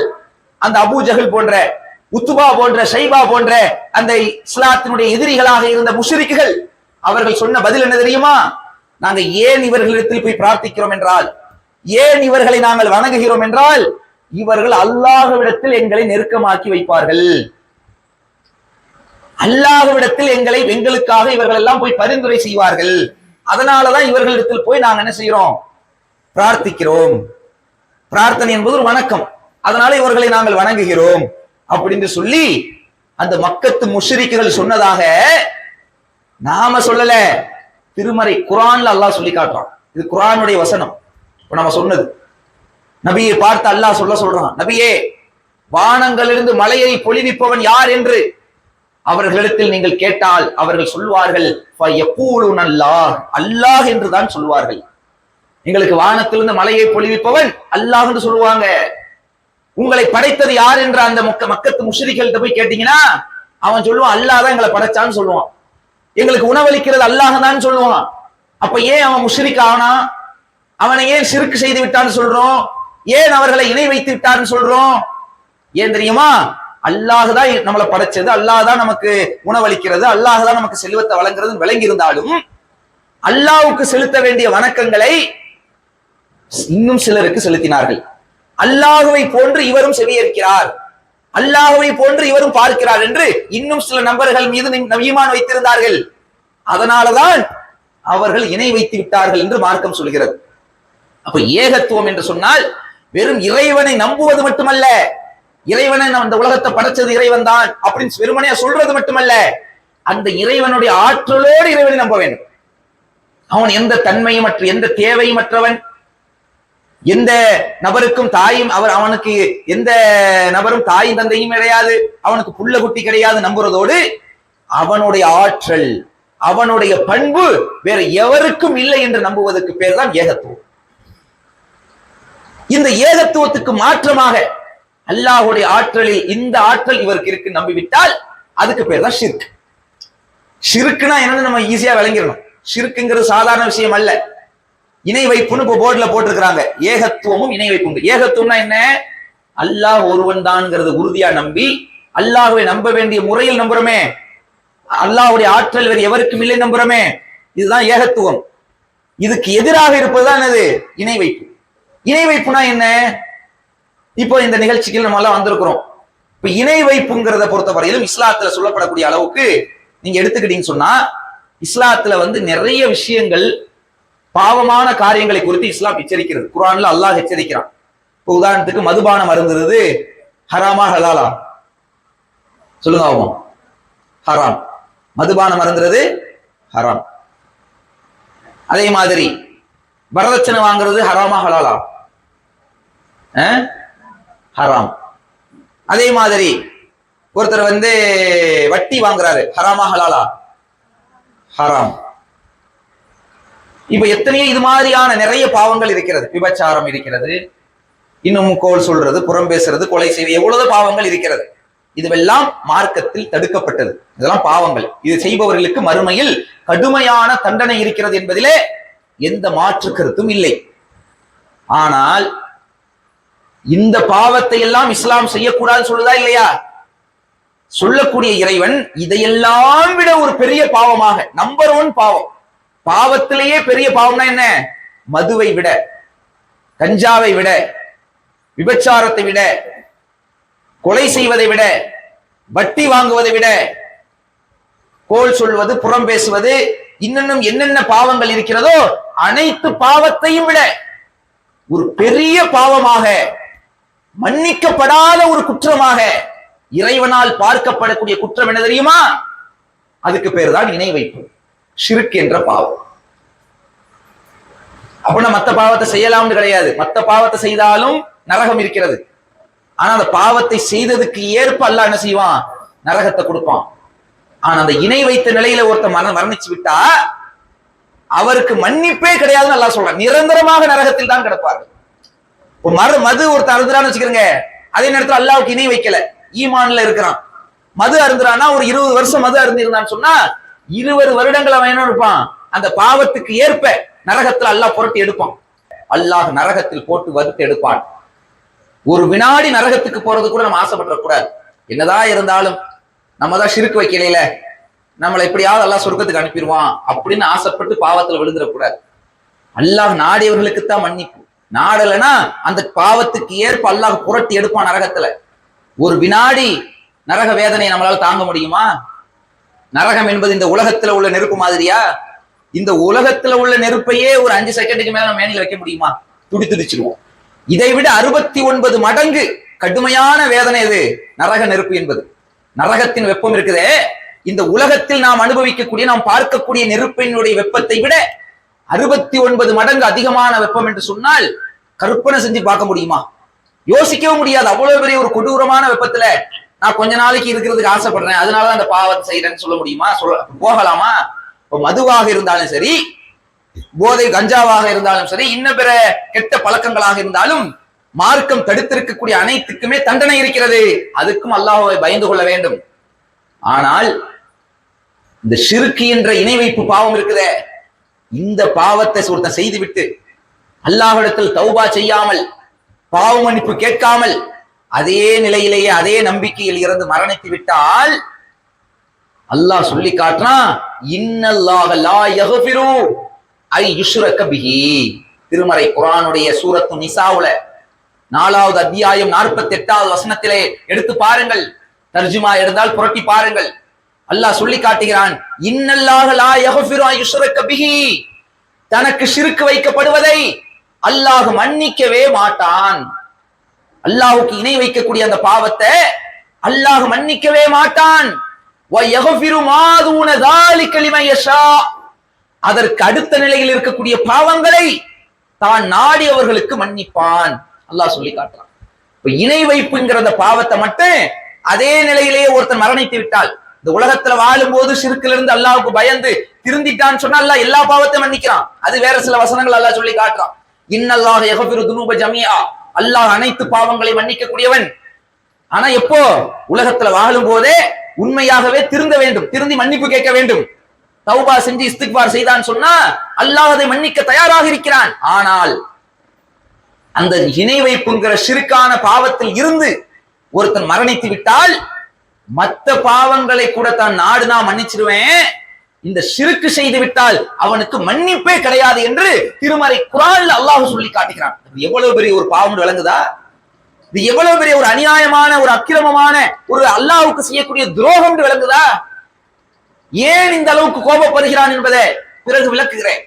அந்த அபூ ஜஹல் போன்ற, உத்பா போன்ற, ஷைபா போன்ற அந்த இஸ்லாத்தினுடைய எதிரிகளாக இருந்த முஷ்ரிக்குகள் அவர்கள் சொன்ன பதில் என்ன தெரியுமா? நாங்க ஏன் இவர்களிடத்தில் போய் பிரார்த்திக்கிறோம் என்றால், ஏன் இவர்களை நாங்கள் வணங்குகிறோம் என்றால், இவர்கள் அல்லாஹ்விடத்தில் எங்களை நெருக்கமாக்கி வைப்பார்கள். அல்லாஹ்விடத்தில் எங்களுக்காக இவர்கள் எல்லாம் போய் பரிந்துரை செய்வார்கள். அதனாலதான் இவர்களிடத்தில் போய் நாங்க என்ன செய்யறோம்? பிரார்த்திக்கிறோம். பிரார்த்தனை என்பது ஒரு வணக்கம், அதனால இவர்களை நாங்கள் வணங்குகிறோம் அப்படின்னு சொல்லி அந்த மக்கத்து முஷ்ரிக்குகள் சொன்னதாக நாம சொல்லல, திருமறை குர்ஆன்ல அல்லாஹ் சொல்லி காட்டுறான். இது குர்ஆனுடைய வசனம். இப்ப நம்ம சொன்னது நபியை பார்த்து அல்லாஹ் சொல்றான், நபியே, வானங்களிலிருந்து மலையை பொழிவிப்பவன் யார் என்று அவர்களிடத்தில் நீங்கள் கேட்டால் அவர்கள் சொல்வார்கள், அல்லாஹ் என்று தான் சொல்வார்கள். எங்களுக்கு வானத்திலிருந்து மலையை பொழிவிப்பவன் அல்லாஹ் என்று சொல்லுவாங்க. உங்களை படைத்தது யார் என்ற அந்த மக்கத்து முஷ்ரிக்கள்கிட்ட போய் கேட்டீங்கன்னா அவன் சொல்லுவான், அல்லாஹ் தான் எங்களை படைச்சான்னு சொல்லுவான். எங்களுக்கு உணவளிக்கிறது அல்லாஹ் தான் சொல்லுவான். அப்ப ஏன் அவன் முஷ்ரிக் ஆனா? அவனை ஏன் ஷிர்க் செய்து விட்டான்னு சொல்றோம்? ஏன் அவர்களை இணை வைத்து விட்டான்னு சொல்றோம்? ஏன் தெரியுமா? அல்லாஹ் தான் நம்மளை படைச்சது, அல்லாஹ் தான் நமக்கு உணவளிக்கிறது, அல்லாஹ் தான் நமக்கு செல்வத்தை வழங்குறது விளங்கி இருந்தாலும் அல்லாஹ்வுக்கு செலுத்த வேண்டிய வணக்கங்களை இன்னும் சிலருக்கு செலுத்தினார்கள். அல்லாஹ்வை போன்று இவரும் செவியேற்கிறார், அல்லாஹ்வை போன்று இவரும் பார்க்கிறார் என்று இன்னும் சில நபர்கள் மீது ஈமான் வைத்திருந்தார்கள். அதனாலதான் அவர்கள் இணை வைத்து விட்டார்கள் என்று மார்க்கம் சொல்கிறது. அப்ப ஏகத்துவம் என்று சொன்னால் வெறும் இறைவனை நம்புவது மட்டுமல்ல, இறைவனை அந்த உலகத்தை படைச்சது இறைவன் தான் அப்படின்னு வெறுமனையா சொல்றது மட்டுமல்ல, அந்த இறைவனுடைய ஆற்றலோடு இறைவனை நம்ப வேண்டும். அவன் எந்த தன்மையும் மற்ற, எந்த தேவையும் மற்றவன், எந்த நபருக்கும் தாயும் அவனுக்கு எந்த நபரும் தாயும் தந்தையும் கிடையாது, அவனுக்கு புள்ள குட்டி கிடையாது நம்புறதோடு அவனுடைய ஆற்றல், அவனுடைய பண்பு வேற எவருக்கும் இல்லை என்று நம்புவதற்கு பேர் தான் ஏகத்துவம். இந்த ஏகத்துவத்துக்கு மாற்றமாக அல்லாஹ்வுடைய ஆற்றலில் இந்த ஆற்றல் இவருக்கு இருக்கு நம்பிவிட்டால் அதுக்கு பேர் தான் ஷிர்க். ஷிர்க்னா என்னன்னு நம்ம ஈஸியா விளங்கிடணும். ஷிர்க்ங்கிறது சாதாரண விஷயம் அல்ல. இணை வைப்புன்னு இப்போ போர்டுல போட்டிருக்கிறாங்க. ஏகத்துவமும் இணை வைப்பும். ஏகத்துவம்னா என்ன? அல்லாஹ் ஒருவன் தான்ங்கிறது உறுதியா நம்பி அல்லாஹ்வை நம்ப வேண்டிய முறையில் நம்புறோமே, அல்லாஹ்வுடைய ஆற்றல் வேறு எவருக்கும் இல்லை நம்புறோமே, இதுதான் ஏகத்துவம். இதுக்கு எதிராக இருப்பதுதான் என்னது? இணை வைப்பு. இணை வைப்புனா என்ன? இப்போ இந்த நிகழ்ச்சிக்கு நம்ம எல்லாம் வந்திருக்கிறோம். இப்ப இணை வைப்புங்கிறத பொறுத்தவரையிலும் இஸ்லாத்துல சொல்லப்படக்கூடிய அளவுக்கு நீங்க எடுத்துக்கிட்டீங்கன்னு சொன்னா, இஸ்லாத்துல நிறைய விஷயங்கள், பாவமான காரியங்களை குறித்து இஸ்லாம் எச்சரிக்கிறது. குர்ஆன்ல அல்லாஹ் எச்சரிக்கிறான். இப்போ உதாரணத்துக்கு மதுபானம் அருந்துறது ஹராமா ஹலாலா? சொல்லுங்க ஆகும். ஹராம். மதுபானம் அருந்துறது ஹராம். அதே மாதிரி வரதட்சணை வாங்குறது ஹராமா ஹலாலா? ஹராம். அதே மாதிரி ஒருத்தர் வட்டி வாங்குறாரு, ஹராமா ஹலாலா? ஹராம். இப்ப எத்தனையோ இது மாதிரியான நிறைய பாவங்கள் இருக்கிறது. விபச்சாரம் இருக்கிறது, இன்னும் கோல் சொல்றது, புறம் பேசுறது, கொலை செய்வது, எவ்வளவு பாவங்கள் இருக்கிறது. இதுவெல்லாம் மார்க்கத்தில் தடுக்கப்பட்டது. இதெல்லாம் பாவங்கள். இது செய்பவர்களுக்கு மறுமையில் கடுமையான தண்டனை இருக்கிறது என்பதிலே எந்த மாற்று கருத்தும் இல்லை. ஆனால் இந்த பாவத்தை எல்லாம் இஸ்லாம் செய்யக்கூடாது சொல்லுதா இல்லையா? சொல்லக்கூடிய இறைவன் இதையெல்லாம் விட ஒரு பெரிய பாவமாக, நம்பர் 1 பாவம், பாவத்திலேயே பெரிய பாவம்னா என்ன? மதுவை விட, கஞ்சாவை விட, விபச்சாரத்தை விட, கொலை செய்வதை விட, வட்டி வாங்குவதை விட, கோல் சொல்வது, புறம் பேசுவது, இன்னும் என்னென்ன பாவங்கள் இருக்கிறதோ அனைத்து பாவத்தையும் விட ஒரு பெரிய பாவமாக, மன்னிக்கப்படாத ஒரு குற்றமாக, இறைவனால் பார்க்கப்படக்கூடிய குற்றம் என்ன தெரியுமா? அதுக்கு பேர் தான் இணை வைப்பு, ஷிர்க் என்ற பாவம். அப்படின்னா மத்த பாவத்தை செய்யலாம்னு கிடையாது. மத்த பாவத்தை செய்தாலும் நரகம் இருக்கிறது. ஆனா அந்த பாவத்தை செய்ததுக்கு ஏற்ப அல்லாஹ் என்ன செய்வான்? நரகத்தை கொடுப்பான். ஆனா அந்த இணை வைத்த நிலையில ஒருத்தர் மரணிச்சு விட்டா அவருக்கு மன்னிப்பே கிடையாதுன்னு அல்லாஹ் சொல்றான். நிரந்தரமாக நரகத்தில் தான் கிடப்பார்கள். மது ஒருத்தர் அருந்துறான்னு வச்சுக்கிறேங்க, அதே நேரத்தில் அல்லாஹ்வுக்கு இணை வைக்கல, ஈமான்ல இருக்கிறான். மது அருந்துறான்னா ஒரு 20 வருஷம் மது அருந்து இருந்தான்னு சொன்னா 20 வருடங்கள் அவன் என்ன இருப்பான்? அந்த பாவத்துக்கு ஏற்ப நரகத்தில் அல்லாஹ் புரட்டி எடுப்பான். அல்லாஹ் நரகத்தில் போட்டு வறுத்து எடுப்பான். ஒரு வினாடி நரகத்துக்கு போறது கூட நம்ம ஆசைப்பட கூடாது. என்னதான் இருந்தாலும் நம்ம தான் ஷிர்க் வைக்கலையில, நம்மளை எப்படியாவது அல்லாஹ் சொர்க்கத்துக்கு அனுப்பிடுவான் அப்படின்னு ஆசைப்பட்டு பாவத்தில் விழுந்துடக்கூடாது. அல்லாஹ் நாடியவர்களுக்குத்தான் மன்னிப்பு. நாடலைன்னா அந்த பாவத்துக்கு ஏற்ப அல்லாஹ் புரட்டி எடுப்பான் நரகத்துல. ஒரு வினாடி நரக வேதனையை நம்மளால தாங்க முடியுமா? நரகம் என்பது இந்த உலகத்துல உள்ள நெருப்பு மாதிரியா? இந்த உலகத்துல உள்ள நெருப்பையே ஒரு 5 செகண்டுக்கு மேல நம்ம மேனில வைக்க முடியுமா? துடிச்சிருவோம். இதை விட 69 மடங்கு கடுமையான வேதனை இது நரக நெருப்பு என்பது. நரகத்தின் வெப்பம் இருக்குதே, இந்த உலகத்தில் நாம் அனுபவிக்கக்கூடிய, நாம் பார்க்கக்கூடிய நெருப்பினுடைய வெப்பத்தை விட 69 மடங்கு அதிகமான வெப்பம் என்று சொன்னால் கற்பனை செஞ்சு பார்க்க முடியுமா? யோசிக்கவும் முடியாது. அவ்வளவு பெரிய ஒரு கொடூரமான வெப்பத்துல நான் கொஞ்ச நாளைக்கு இருக்கிறதுக்கு ஆசைப்படுறேன், அதனாலதான் அந்த பாவத்தை செய்யறேன்னு சொல்ல முடியுமா? போகலாமா? மதுவாக இருந்தாலும் சரி, போதை கஞ்சாவாக இருந்தாலும் சரி, இன்னும் பிற கெட்ட பழக்கங்களாக இருந்தாலும் மார்க்கம் தடுத்திருக்கக்கூடிய அனைத்துக்குமே தண்டனை இருக்கிறது. அதுக்கும் அல்லாஹ்வை பயந்து கொள்ள வேண்டும். ஆனால் இந்த ஷிர்க் என்ற இணை வைப்பு பாவம் இருக்குதே, இந்த பாவத்தை ஒருத்தன் செய்துவிட்டு அல்லாஹ்விடத்தில் தௌபா செய்யாமல், பாவ மன்னிப்பு கேட்காமல், அதே நிலையிலேயே அதே நம்பிக்கையில் இருந்து மரணித்து விட்டால் அல்லாஹ் சொல்லி காட்டுறான், இன்னல்லாஹ லா யக்ஃபிரு ஐ யுஷ்ரக பிஹி. திருமறை குர்ஆனுடைய சூரத்து நிசாவுல 4வது அத்தியாயம் 48வது வசனத்திலே எடுத்து பாருங்கள். தர்ஜுமா எடுத்தால் புரட்டி பாருங்கள். அல்லாஹ் சொல்லி காட்டுகிறான், இன்னல்லாஹ லா யக்ஃபிரு ஐ யுஷ்ரக பிஹி. தனக்கு ஷிர்க் வைக்கப்படுவதை அல்லாஹ் மன்னிக்கவே மாட்டான். அல்லாஹ்வுக்கு இணை வைக்கக்கூடிய அந்த பாவத்தை அல்லாஹ் மன்னிக்கவே மாட்டான். அதற்கு அடுத்த நிலையில் இருக்கக்கூடிய பாவங்களை தான் நாடியவர்களுக்கு மன்னிப்பான். அல்லாஹ் சொல்லி காட்டுறான். இணை வைப்புங்கிற அந்த பாவத்தை மட்டும் அதே நிலையிலேயே ஒருத்தன் மரணித்து விட்டால், இந்த உலகத்துல வாழும் போது ஷிர்க்ல இருந்து அல்லாஹ்வுக்கு பயந்து திருந்திட்டான்னு சொன்னா அல்லாஹ் எல்லா பாவத்தையும் மன்னிக்கிறான். அது வேற சில வசனங்கள் அல்லாஹ் சொல்லி காட்டுறான். இன்னல்லாஹ யக்ஃபிரு துனூப ஜமீஆ. அல்லாஹ் அனைத்து பாவங்களை மன்னிக்க கூடியவன். ஆனா எப்போ? உலகத்துல வாழும் போதே உண்மையாகவே திருந்த வேண்டும், திருந்தி மன்னிப்பு கேட்க வேண்டும். தௌபா செஞ்சு இஸ்திக்பார் செய்தான் சொன்னா அல்லாஹ் அதை மன்னிக்க தயாராக இருக்கிறான். ஆனால் அந்த இணை வைப்புங்கிற ஷிர்கான பாவத்தில் இருந்து ஒருத்தன் மரணித்து விட்டால் மற்ற பாவங்களை கூட தான் நாடுனா மன்னிச்சிருவேன், இந்த ஷிர்க் செய்து விட்டால் அவனுக்கு மன்னிப்பே கிடையாது என்று திருமறை குர்ஆன்ல அல்லாஹ் சொல்லி காட்டுகிறான். எவ்வளவு பெரிய ஒரு பாவம் விளங்குதா? இது எவ்வளவு பெரிய ஒரு அநியாயமான, ஒரு அக்கிரமமான, ஒரு அல்லாஹ்வுக்கு செய்யக்கூடிய துரோகம் விளங்குதா? ஏன் இந்த அளவுக்கு கோபப்படுகிறான் என்பதை பிறகு விளக்குகிறேன்.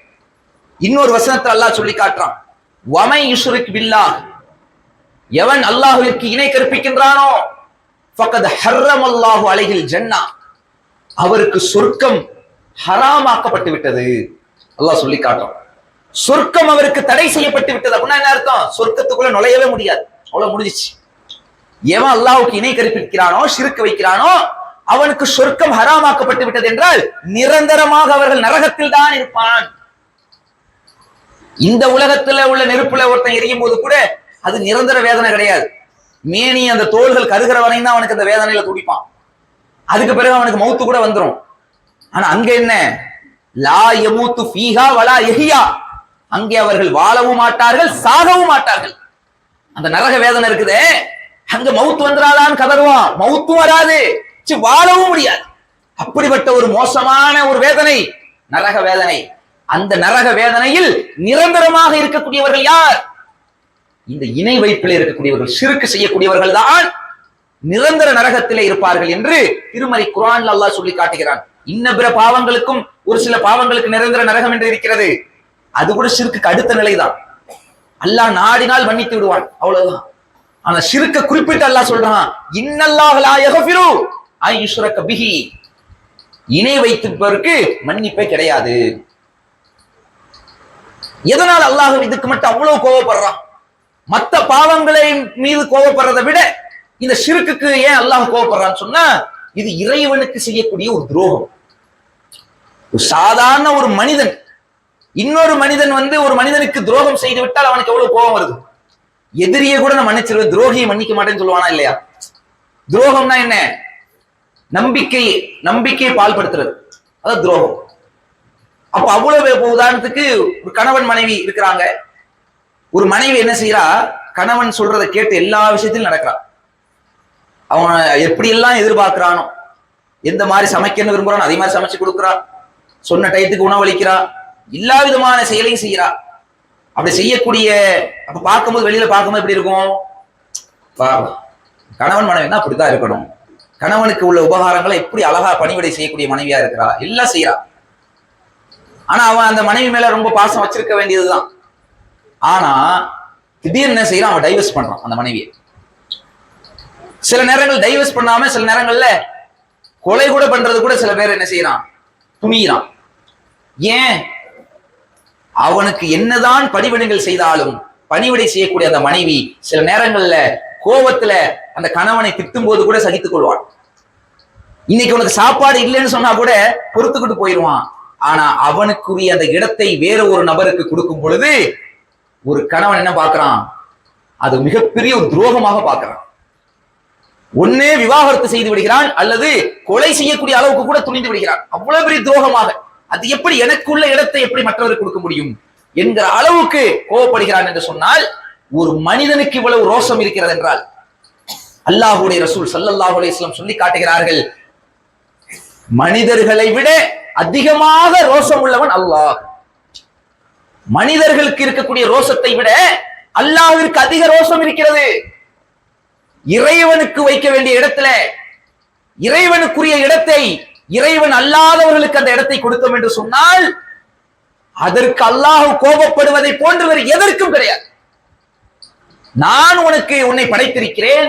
இன்னொரு வசனத்தில் அல்லாஹ் சொல்லி காட்டுறான், வமை யுஷ்ரிக் பில்லாஹ். எவன் அல்லாஹ்விற்கு இணை கற்பிக்கின்றானோ ஃபக்கத் ஹர்ரமல்லாஹு அலைஹில் ஜன்னah. அவருக்கு சொர்க்கம் ஹராமாக்கப்பட்டு விட்டது. அல்லாஹ் சொல்லி காட்டுறான். சொர்க்கம் அவருக்கு தடை செய்யப்பட்டு விட்டது. அப்படின்னா என்ன அர்த்தம்? சொர்க்கத்துக்குள்ள நுழையவே முடியாது, அவ்வளவு முடிஞ்சிச்சு. எவன் அல்லாஹ்வுக்கு இணை கற்பிக்கிறானோ, ஷிர்க் வைக்கிறானோ, அவனுக்கு சொர்க்கம் ஹராமாக்கப்பட்டு விட்டது என்றால் நிரந்தரமாக அவர்கள் நரகத்தில் தான் இருப்பான். இந்த உலகத்துல உள்ள நெருப்புல ஒருத்தன் எரியும் போது கூட அது நிரந்தர வேதனை கிடையாது. மேனி அந்த தோள்கள் கருகிற வரையும் தான் அவனுக்கு அந்த வேதனையில துடிப்பான். அதுக்கு பிறகு அவனுக்கு மௌத்து கூட வந்துடும். ஆனா அங்க என்ன? லா யமூத்து ஃபீஹா வலா யஹ்யா. அங்கே அவர்கள் வாழவும் மாட்டார்கள், சாகவும் மாட்டார்கள். அந்த நரக வேதனை இருக்குதே, அங்க மௌத்து வந்துடாதான்னு கதறுவான், மௌத்தும் வராது, வாழவும் முடியாது. அப்படிப்பட்ட ஒரு மோசமான ஒரு வேதனை நரக வேதனை. அந்த நரக வேதனையில் நிரந்தரமாக இருக்கக்கூடியவர்கள் யார்? இந்த இணை வைப்பில் இருக்கக்கூடியவர்கள், ஷிர்க் செய்யக்கூடியவர்கள் தான் நிரந்தர நரகத்திலே இருப்பார்கள் என்று திருமறை குர்ஆன்ல அல்லாஹ் சொல்லி காட்டுகிறான். இன்ன பிற பாவங்களுக்கும் ஒரு சில பாவங்களுக்கு நிரந்தர நரகம் என்று இருக்கிறது. அது கூட ஷிர்க்குக்கு அடுத்த நிலைதான். அல்லாஹ் நாடினால் மன்னித்து விடுவான், அவ்வளவுதான். ஆனா ஷிர்க்க குறிப்பிட்டு அல்லாஹ் சொல்றான், இன்னல்லாஹ லா யக்ஃபிரு அன் யுஷ்ரக பிஹி, இணை வைத்திருப்பவருக்கு மன்னிப்பே கிடையாது. எதனால் அல்லாஹ் இதுக்கு மட்டும் அவ்வளவு கோபப்படுறான்? மத்த பாவங்களை மீது கோபப்படுறதை விட இந்த ஷிர்க்குக்கு ஏன் அல்லாஹ் கோபப்படுறான்னு சொன்னா, இது இறைவனுக்கு செய்யக்கூடிய ஒரு துரோகம். ஒரு சாதாரண ஒரு மனிதன் இன்னொரு மனிதன் ஒரு மனிதனுக்கு துரோகம் செய்து விட்டால் அவனுக்கு எவ்வளவு கோபம் வருது. எதிரியை கூட நான் மன்னிச்சிருவேன், துரோகியை மன்னிக்க மாட்டேன்னு சொல்லுவானா இல்லையா? துரோகம்னா என்ன? நம்பிக்கையை பால்படுத்துறது, அதான் துரோகம். அப்ப அவ்வளவு உதாரணத்துக்கு ஒரு கணவன் மனைவி இருக்கிறாங்க. ஒரு மனைவி என்ன செய்யறா, கணவன் சொல்றதை கேட்டு எல்லா விஷயத்திலும் நடக்கிறான். அவன் எப்படி எல்லாம் எதிர்பார்க்கிறானோ, எந்த மாதிரி சமைக்கணும் விரும்புறானோ அதே மாதிரி சமைச்சு கொடுக்குறான், சொன்ன டயத்துக்கு உணவளிக்கிறா, எல்லா விதமான செயலையும் செய்யறா. அப்படி செய்யக்கூடிய அப்ப பார்க்கும்போது வெளியில பார்க்கும்போது எப்படி இருக்கும்? கணவன் மனைவினா அப்படித்தான் இருக்கணும். கணவனுக்கு உள்ள உபகாரங்களை எப்படி அழகா பணிவிடை செய்யக்கூடிய மனைவியா இருக்கிறா, எல்லாம் செய்யறா. ஆனா அவன் அந்த மனைவி மேல ரொம்ப பாசம் வச்சிருக்க வேண்டியதுதான். ஆனா திடீர்னு என்ன செய்யறான், அவன் டைவர்ஸ் பண்றான் அந்த மனைவியை. சில நேரங்கள் டைவர்ஸ் பண்ணாம சில நேரங்கள்ல கொலை கூட பண்றது கூட சில பேர் என்ன செய்யறான், துணியிறான். ஏன்? அவனுக்கு என்னதான் பணிவிடைகள் செய்தாலும் பணிவிடை செய்யக்கூடிய அந்த மனைவி சில நேரங்கள்ல கோபத்துல அந்த கணவனை திட்டும் போது கூட சகித்துக் கொள்வான். இன்னைக்கு உனக்கு சாப்பாடு இல்லைன்னு சொன்னா கூட பொறுத்துக்கிட்டு போயிடுவான். ஆனா அவனுக்குரிய அந்த இடத்தை வேற ஒரு நபருக்கு கொடுக்கும் பொழுது ஒரு கணவன் என்ன பார்க்கிறான், அது மிகப்பெரிய ஒரு துரோகமாக பார்க்கிறான். ஒன்னே விவாகரத்து செய்து விடுகிறான், அல்லது கொலை செய்யக்கூடிய அளவுக்கு கூட துணிந்து விடுகிறான். அவ்வளவு பெரிய துரோகமாக, அது எப்படி எனக்குள்ள இடத்தை எப்படி மற்றவருக்கு கொடுக்க முடியும் என்கிற அளவுக்கு கோபப்படுகிறான் என்று சொன்னால், ஒரு மனிதனுக்கு இவ்வளவு ரோஷம் இருக்கிறது என்றால் அல்லாஹ்வுடைய ரசூல் ஸல்லல்லாஹு அலைஹி வஸல்லம் சொல்லி காட்டுகிறார்கள், மனிதர்களை விட அதிகமாக ரோஷம் உள்ளவன் அல்லாஹ். மனிதர்களுக்கு இருக்கக்கூடிய ரோஷத்தை விட அல்லாஹ்விற்கு அதிக ரோஷம் இருக்கிறது. இறைவனுக்கு வைக்க வேண்டிய இடத்துல, இறைவனுக்குரிய இடத்தை இறைவன் அல்லாதவர்களுக்கு அந்த இடத்தை கொடுத்தோம் என்று சொன்னால், அதற்கு அல்லாஹ் கோபப்படுவதை போன்று வேறு எதற்கும் கிடையாது. நான் உனக்கு உன்னை படைத்திருக்கிறேன்,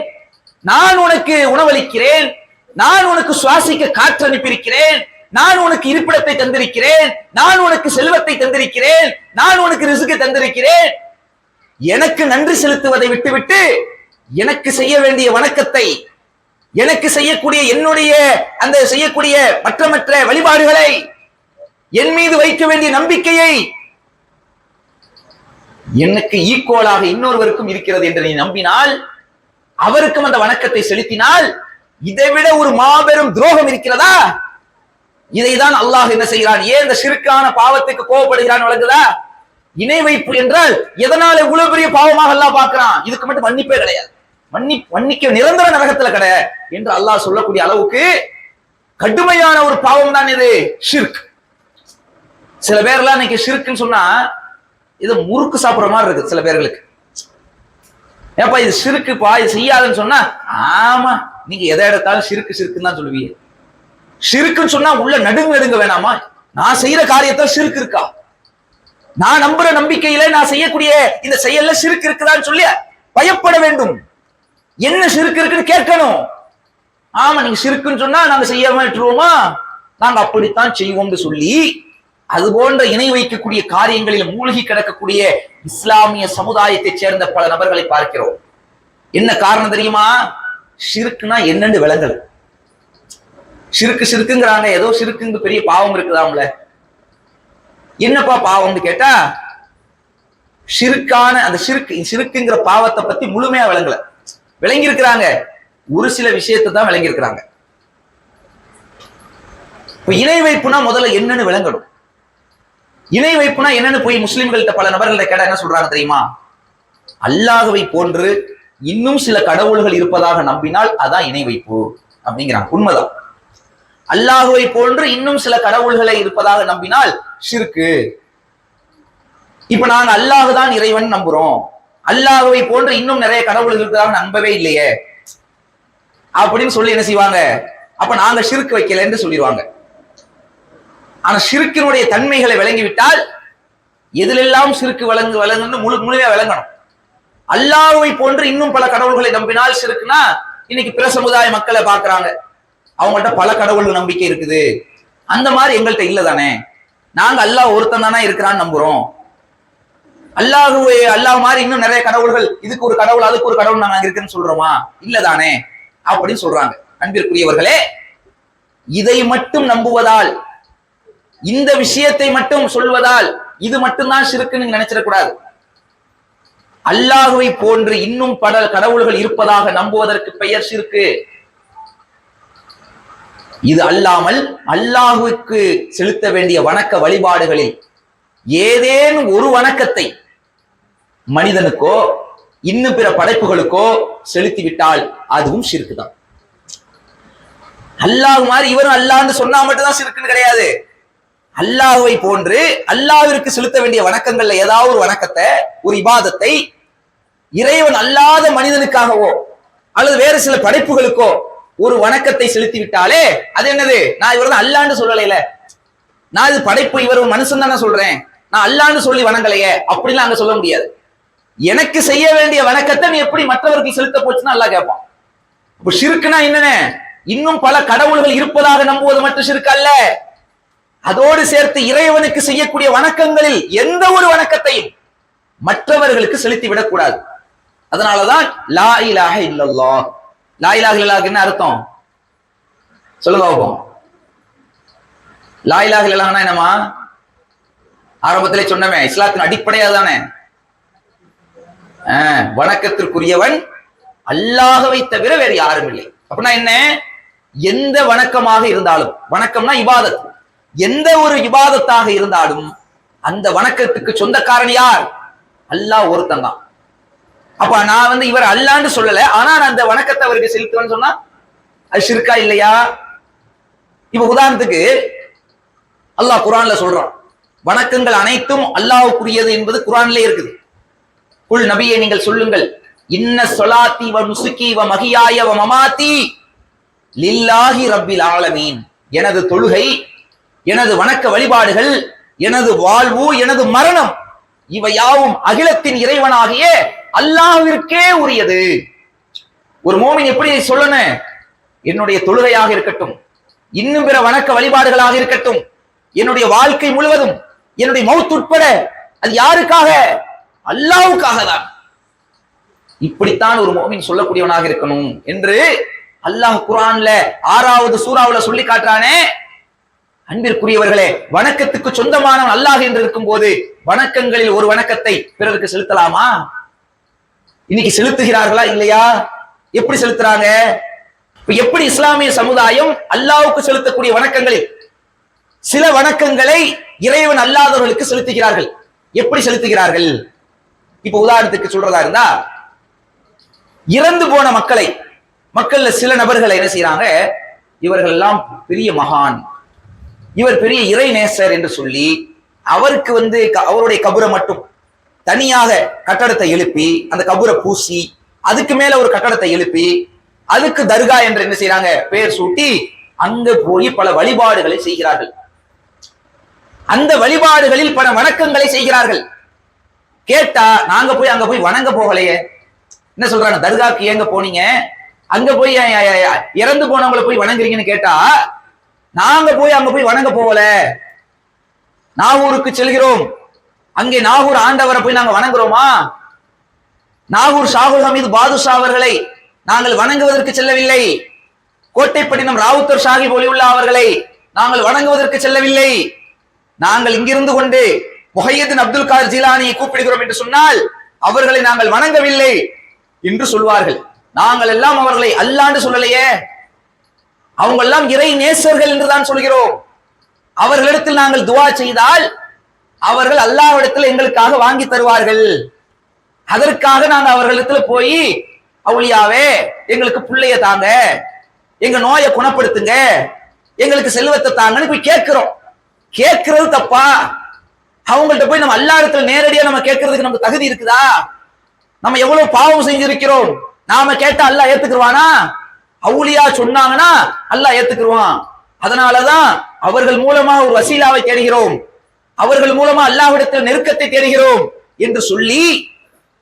நான் உனக்கு உணவளிக்கிறேன், நான் உனக்கு சுவாசிக்க காற்று அனுப்பியிருக்கிறேன், நான் உனக்கு இருப்பிடத்தை தந்திருக்கிறேன், நான் உனக்கு செல்வத்தை தந்திருக்கிறேன், நான் உனக்கு ரிஸ்கை தந்திருக்கிறேன். எனக்கு நன்றி செலுத்துவதை விட்டுவிட்டு எனக்கு செய்ய வேண்டிய வணக்கத்தை, எனக்கு செய்யக்கூடிய என்னுடைய அந்த செய்யக்கூடிய மற்ற வழிபாடுகளை, என் மீது வைக்க வேண்டிய நம்பிக்கையை எனக்கு ஈக்குவலாக இன்னொருவருக்கும் இருக்கிறது என்று நீ நம்பினால், அவருக்கும் அந்த வணக்கத்தை செலுத்தினால், இதை விட ஒரு மாபெரும் துரோகம் இருக்கிறதா? இதைதான் அல்லாஹ் என்ன செய்கிறான், ஏன் இந்த ஷிர்கான பாவத்துக்கு கோபப்படுகிறான் வழங்குதா? இணை வைப்பு என்றால் எதனால இவ்வளவு பெரிய பாவமாக அல்லாஹ் பார்க்கிறான்? இதுக்கு மட்டும் மன்னிப்பே கிடையாது, மன்னிக்க நிரந்தர நரகத்துல கிடையாது என்று அல்லாஹ் சொல்லக்கூடிய அளவுக்கு கடுமையான ஒரு பாவம் தான் இது ஷிர்க். சில பேர்லாம் இன்னைக்கு ஷிர்க்குன்னு சொன்னா இது முறுக்கு சாப்பிடுற மாதிரி இருக்கு சில பேர்களுக்கு. ஏப்பா இது ஷிர்க்குப்பா, இது செய்யாதுன்னு சொன்னா, ஆமா நீங்க எதை எடுத்தாலும் ஷிர்க்குன்னு தான் சொல்லுவீங்க. ஷிர்க்குன்னு சொன்னா உள்ள நடுங்க வேணாமா? நான் செய்யற காரியத்தில் ஷிர்க் இருக்கா, நான் நம்புற நம்பிக்கையில நான் செய்யக்கூடிய இந்த செயல்ல ஷிர்க் இருக்குதான்னு சொல்லி பயப்பட வேண்டும். என்ன ஷிர்க் இருக்குன்னு கேட்கணும். ஆமா நீங்க ஷிர்க்குன்னு சொன்னா நாங்க செய்யாம விட்டுருவோமா? நாங்க அப்படித்தான் செய்வோம்னு சொல்லி அது போன்ற இணை வைக்கக்கூடிய காரியங்களில் மூழ்கி கிடக்கக்கூடிய இஸ்லாமிய சமுதாயத்தை சேர்ந்த பல நபர்களை பார்க்கிறோம். என்ன காரணம் தெரியுமா? ஷிர்க்னா என்னன்னு விளங்கல. ஷிர்க்குங்கிறாங்க, ஏதோ ஷிர்க்கு பெரிய பாவம் இருக்குதாம்ல. என்னப்பா பாவம்னு கேட்டா, ஷிர்கான அந்த ஷிர்க்குங்கிற பாவத்தை பத்தி முழுமையா விளங்கல. விளங்கி இருக்கிறாங்க, ஒரு சில விஷயத்தை தான் விளங்கி இருக்கிறாங்க. இப்ப இணை வைப்புனா முதல்ல என்னன்னு விளங்கணும். இணை வைப்புனா என்னன்னு போய் முஸ்லிம்கள்ட்ட பல நபர்கள்ட்ட கேட்டா என்ன சொல்றாங்க தெரியுமா? அல்லாஹ்வை போன்று இன்னும் சில கடவுள்கள் இருப்பதாக நம்பினால் அதான் இணை வைப்பு அப்படிங்கிறாங்க. உண்மைதான். அல்லாஹ்வை போன்று இன்னும் சில கடவுள்களை இருப்பதாக நம்பினால் ஷிர்க்கு. இப்ப நாங்க அல்லாஹ் தான் இறைவன் நம்புறோம், அல்லாஹ்வை போன்று இன்னும் நிறைய கடவுள்கள் இருக்கிறதாக நம்பவே இல்லையே. அப்படின்னு சொல்லி என்ன செய்வாங்க, அப்ப நாங்க ஷிர்க் வைக்கலன்னு சொல்லிடுவாங்க. ஆனா ஷிர்க்கினுடைய தன்மைகளை விளங்கிவிட்டால் எதிலெல்லாம் ஷிர்க் விளங்குன்னு முழுமையா விளங்கணும். அல்லாஹ்வை போன்று இன்னும் பல கடவுள்களை நம்பினால் ஷிர்க்னா, இன்னைக்கு பிற சமுதாய மக்களை பாக்குறாங்க, அவங்கள்ட்ட பல கடவுள் நம்பிக்கை இருக்குது. அந்த மாதிரி எங்கள்கிட்ட இல்ல தானே, நாங்க அல்லாஹ் ஒருத்தன் தானே இருக்கிறான்னு நம்புறோம். அல்லாஹ் மாதிரி இன்னும் நிறைய கடவுள்கள், இதுக்கு ஒரு கடவுள் அதுக்கு ஒரு கடவுள் நாங்க இருக்குன்னு சொல்றோமா? இல்லதானே அப்படின்னு சொல்றாங்க. அன்பிற்குரியவர்களே, இதை மட்டும் நம்புவதால், இந்த விஷயத்தை மட்டும் சொல்வதால் இது மட்டும்தான் ஷிர்க்னு நீங்க நினைச்சிடக்கூடாது. அல்லாஹ்வை போன்று இன்னும் பல கடவுள்கள் இருப்பதாக நம்புவதற்கு பெயர் ஷிர்க். இது அல்லாமல் அல்லாஹ்வுக்கு செலுத்த வேண்டிய வணக்க வழிபாடுகளில் ஏதேனும் ஒரு வணக்கத்தை மனிதனுக்கோ இன்னும் பிற படைப்புகளுக்கோ செலுத்திவிட்டால் அதுவும் ஷிர்க் தான். அல்லாஹ் மாதிரி இவரும் அல்லாஹ்னு சொன்னா மட்டும்தான் ஷிர்க்னு கிடையாது. அல்லாஹ்வை போன்று அல்லாஹ்விற்கு செலுத்த வேண்டிய வணக்கங்கள்ல ஏதாவது ஒரு வணக்கத்தை, ஒரு இபாதத்தை இறைவன் அல்லாத மனிதனுக்காகவோ அல்லது வேறு சில படைப்புகளுக்கோ ஒரு வணக்கத்தை செலுத்தி விட்டாலே அது என்னது? நான் இவர் தான் அல்லாஹ்னு சொல்லலையில, நான் இது படைப்பு, இவர் ஒரு மனுஷன் தானே சொல்றேன், நான் அல்லாஹ்னு சொல்லி வணங்கலையே அப்படிலாம் அங்க சொல்ல முடியாது. எனக்கு செய்ய வேண்டிய வணக்கத்தை நீ எப்படி மற்றவருக்கு செலுத்த போச்சுன்னா அல்லாஹ் கேட்பான். அப்ப ஷிர்க்னா என்னன்னு, இன்னும் பல கடவுள்கள் இருப்பதாக நம்புவது மட்டும் ஷிர்க் அல்ல, அதோடு சேர்த்து இறைவனுக்கு செய்யக்கூடிய வணக்கங்களில் எந்த ஒரு வணக்கத்தையும் மற்றவர்களுக்கு செலுத்தி விடக்கூடாது. அதனாலதான் லா இலாஹ இல்லல்லாஹ். லா இலாஹ இல்லல்லாஹ்க்கு என்ன அர்த்தம் சொல்லுங்க பாப்போம். லா இலாஹ இல்லல்லாஹ்னா என்னமா? ஆரம்பத்திலே சொன்னமே, இஸ்லாத்தின் அடிப்படையா தானே. வணக்கத்திற்குரியவன் அல்லாஹ்வை தவிர வேறு யாரும் இல்லை. அப்படின்னா என்ன? எந்த வணக்கமாக இருந்தாலும், வணக்கம்னா இபாதத், எந்த ஒரு இபாதத்தாக இருந்தாலும் அந்த வணக்கத்துக்கு சொந்தக்காரன் யார்? அல்லாஹ் ஒருத்தன் தான். அப்ப நான் இவர் அல்லாஹ்னு சொல்லல, ஆனா நான் அந்த வணக்கத்தை அவருக்கு செலுத்துவேன்னு சொன்னா அது ஷிர்கா இல்லையா? இப்ப உதாரணத்துக்கு அல்லாஹ் குர்ஆன்ல சொல்றான், வணக்கங்கள் அனைத்தும் அல்லாஹ்வுக்குரியது என்பது குர்ஆன்லயே இருக்குது. குல் நபியே நீங்கள் சொல்லுங்கள், இன்ன ஸலாத்தி வ நுசுகி வ மஹியாய வ மமாத்தி லில்லாஹி ரப்பில் ஆலமீன். எனது தொழுகை, எனது வணக்க வழிபாடுகள், எனது வாழ்வு, எனது மரணம் இவை யாவும் அகிலத்தின் இறைவனாகிய அல்லாஹ்விற்கே உரியது. ஒரு மோமின் எப்படி சொல்லணும்? என்னுடைய தொழுகையாக இருக்கட்டும், இன்னும் பிற வணக்க வழிபாடுகளாக இருக்கட்டும், என்னுடைய வாழ்க்கை முழுவதும், என்னுடைய மௌத் உட்பட அது யாருக்காக? அல்லாஹ்வுக்காக தான். இப்படித்தான் ஒரு மோமின் சொல்லக்கூடியவனாக இருக்கணும் என்று அல்லாஹ் குர்ஆன்ல 6வது சூராவுல சொல்லி காட்டுறானே. அன்பிற்குரியவர்களே, வணக்கத்துக்கு சொந்தமானவன் அல்லாஹ் என்று இருக்கும் போது வணக்கங்களில் ஒரு வணக்கத்தை பிறருக்கு செலுத்தலாமா? இன்னைக்கு செலுத்துகிறார்களா இல்லையா? எப்படி செலுத்துறாங்க? எப்படி இஸ்லாமிய சமுதாயம் அல்லாஹ்வுக்கு செலுத்தக்கூடிய வணக்கங்களில் சில வணக்கங்களை இறைவன் அல்லாதவர்களுக்கு செலுத்துகிறார்கள். எப்படி செலுத்துகிறார்கள்? இப்ப உதாரணத்துக்கு சொல்றதா இருந்தா, இறந்து போன மக்கள்ல சில நபர்களை என்ன செய்யறாங்க, இவர்கள் எல்லாம் பெரிய மகான், இவர் பெரிய இறை நேசர் என்று சொல்லி அவருக்கு அவருடைய கபரை மட்டும் தனியாக கட்டடத்தை எழுப்பி அந்த கபரை பூசி அதுக்கு மேல ஒரு கட்டடத்தை எழுப்பி அதுக்கு தர்கா என்று என்ன செய்யறாங்க பெயர் சூட்டி அங்க போய் பல வழிபாடுகளை செய்கிறார்கள். அந்த வழிபாடுகளில் பல வணக்கங்களை செய்கிறார்கள். கேட்டா நாங்க போய் அங்க போய் வணங்க போகலையே. என்ன சொல்றாங்க? தர்காக்கு ஏங்க போனீங்க, அங்க போய் இறந்து போனவங்களை போய் வணங்குறீங்கன்னு கேட்டா, நாங்க போய் அங்க போய் வணங்க போகல, நாகூருக்கு செல்கிறோம், அங்கே நாகூர் ஆண்டவரை போய் நாங்க வணங்குறோமா? நாகூர் ஷாகுல் ஹமீது பாதுஷா அவர்களை நாங்கள் வணங்குவதற்கு செல்லவில்லை. கோட்டைப்பட்டினம் ராவுத்தர் ஷாஹிப் ஒலியுல்லா அவர்களை நாங்கள் வணங்குவதற்கு செல்லவில்லை. நாங்கள் இங்கிருந்து கொண்டு முஹையீன் அப்துல் காதர் ஜீலானியை கூப்பிடுகிறோம் என்று சொன்னால் அவர்களை நாங்கள் வணங்கவில்லை என்று சொல்வார்கள். நாங்கள் எல்லாம் அவர்களை அல்லாஹ்னு சொல்லலையே, அவங்க எல்லாம் இறை நேசர்கள் என்றுதான் சொல்கிறோம். அவர்களிடத்தில் நாங்கள் துஆ செய்தால் அவர்கள் அல்லாஹ்விடத்தில் எங்களுக்காக வாங்கி தருவார்கள். அதற்காக நாங்கள் அவர்களிடத்துல போய் அவுலியாவே எங்களுக்கு பிள்ளைய தாங்க, எங்க நோயை குணப்படுத்துங்க, எங்களுக்கு செல்வத்தை தாங்கன்னு போய் கேட்கிறோம். கேட்கிறது தப்பா? அவங்கள்ட்ட போய் நம்ம அல்லாஹ்விடத்துல நேரடியா நம்ம கேட்கறதுக்கு நமக்கு தகுதி இருக்குதா? நம்ம எவ்வளவு பாவம் செஞ்சிருக்கிறோம், நாம கேட்டா அல்லாஹ் ஏத்துக்குவானா? அவுலியா சொன்னாங்கன்னா அல்லாஹ் ஏத்துக்குருவான். அதனாலதான் அவர்கள் மூலமா ஒரு வசீலாவை தேடுகிறோம், அவர்கள் மூலமா அல்லாஹ்விடத்தில் நெருக்கத்தை தேடுகிறோம் என்று சொல்லி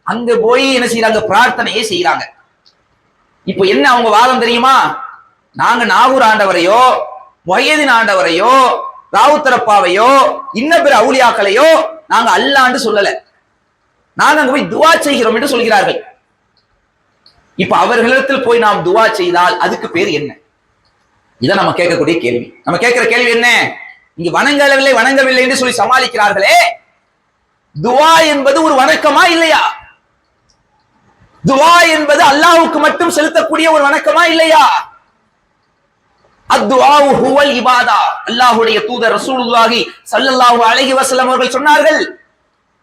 அங்க போய் என்ன செய்யறாங்க, பிரார்த்தனையை செய்யறாங்க. இப்ப என்ன அவங்க வாதம் தெரியுமா? நாங்க நாகூர் ஆண்டவரையோ மொஹியதீன் ஆண்டவரையோ ராவுத்தரப்பாவையோ இன்ன பிற அவுலியாக்களையோ நாங்க அல்லாண்டு சொல்லல, நாங்க அங்க போய் துவா செய்கிறோம் என்று சொல்கிறார்கள். இப்ப அவர்களிடத்தில் போய் நாம் துவா செய்தால் அதுக்கு பேர் என்ன? இதான் நம்ம கேட்கக்கூடிய கேள்வி. நம்ம கேட்கிற கேள்வி என்ன? இங்க வணங்கவில்லை வணங்கவில்லை என்று சொல்லி சமாளிக்கிறார்களே, துவா என்பது ஒரு வணக்கமா இல்லையா? துவா என்பது அல்லாஹ்வுக்கு மட்டும் செலுத்தக்கூடிய ஒரு வணக்கமா இல்லையா? அத்துஆஉ ஹுவல் இபாதா. அல்லாஹ்வுடைய தூதர் ரசூலுல்லாஹி ஸல்லல்லாஹு அலைஹி வஸல்லம் அவர்கள் சொன்னார்கள்,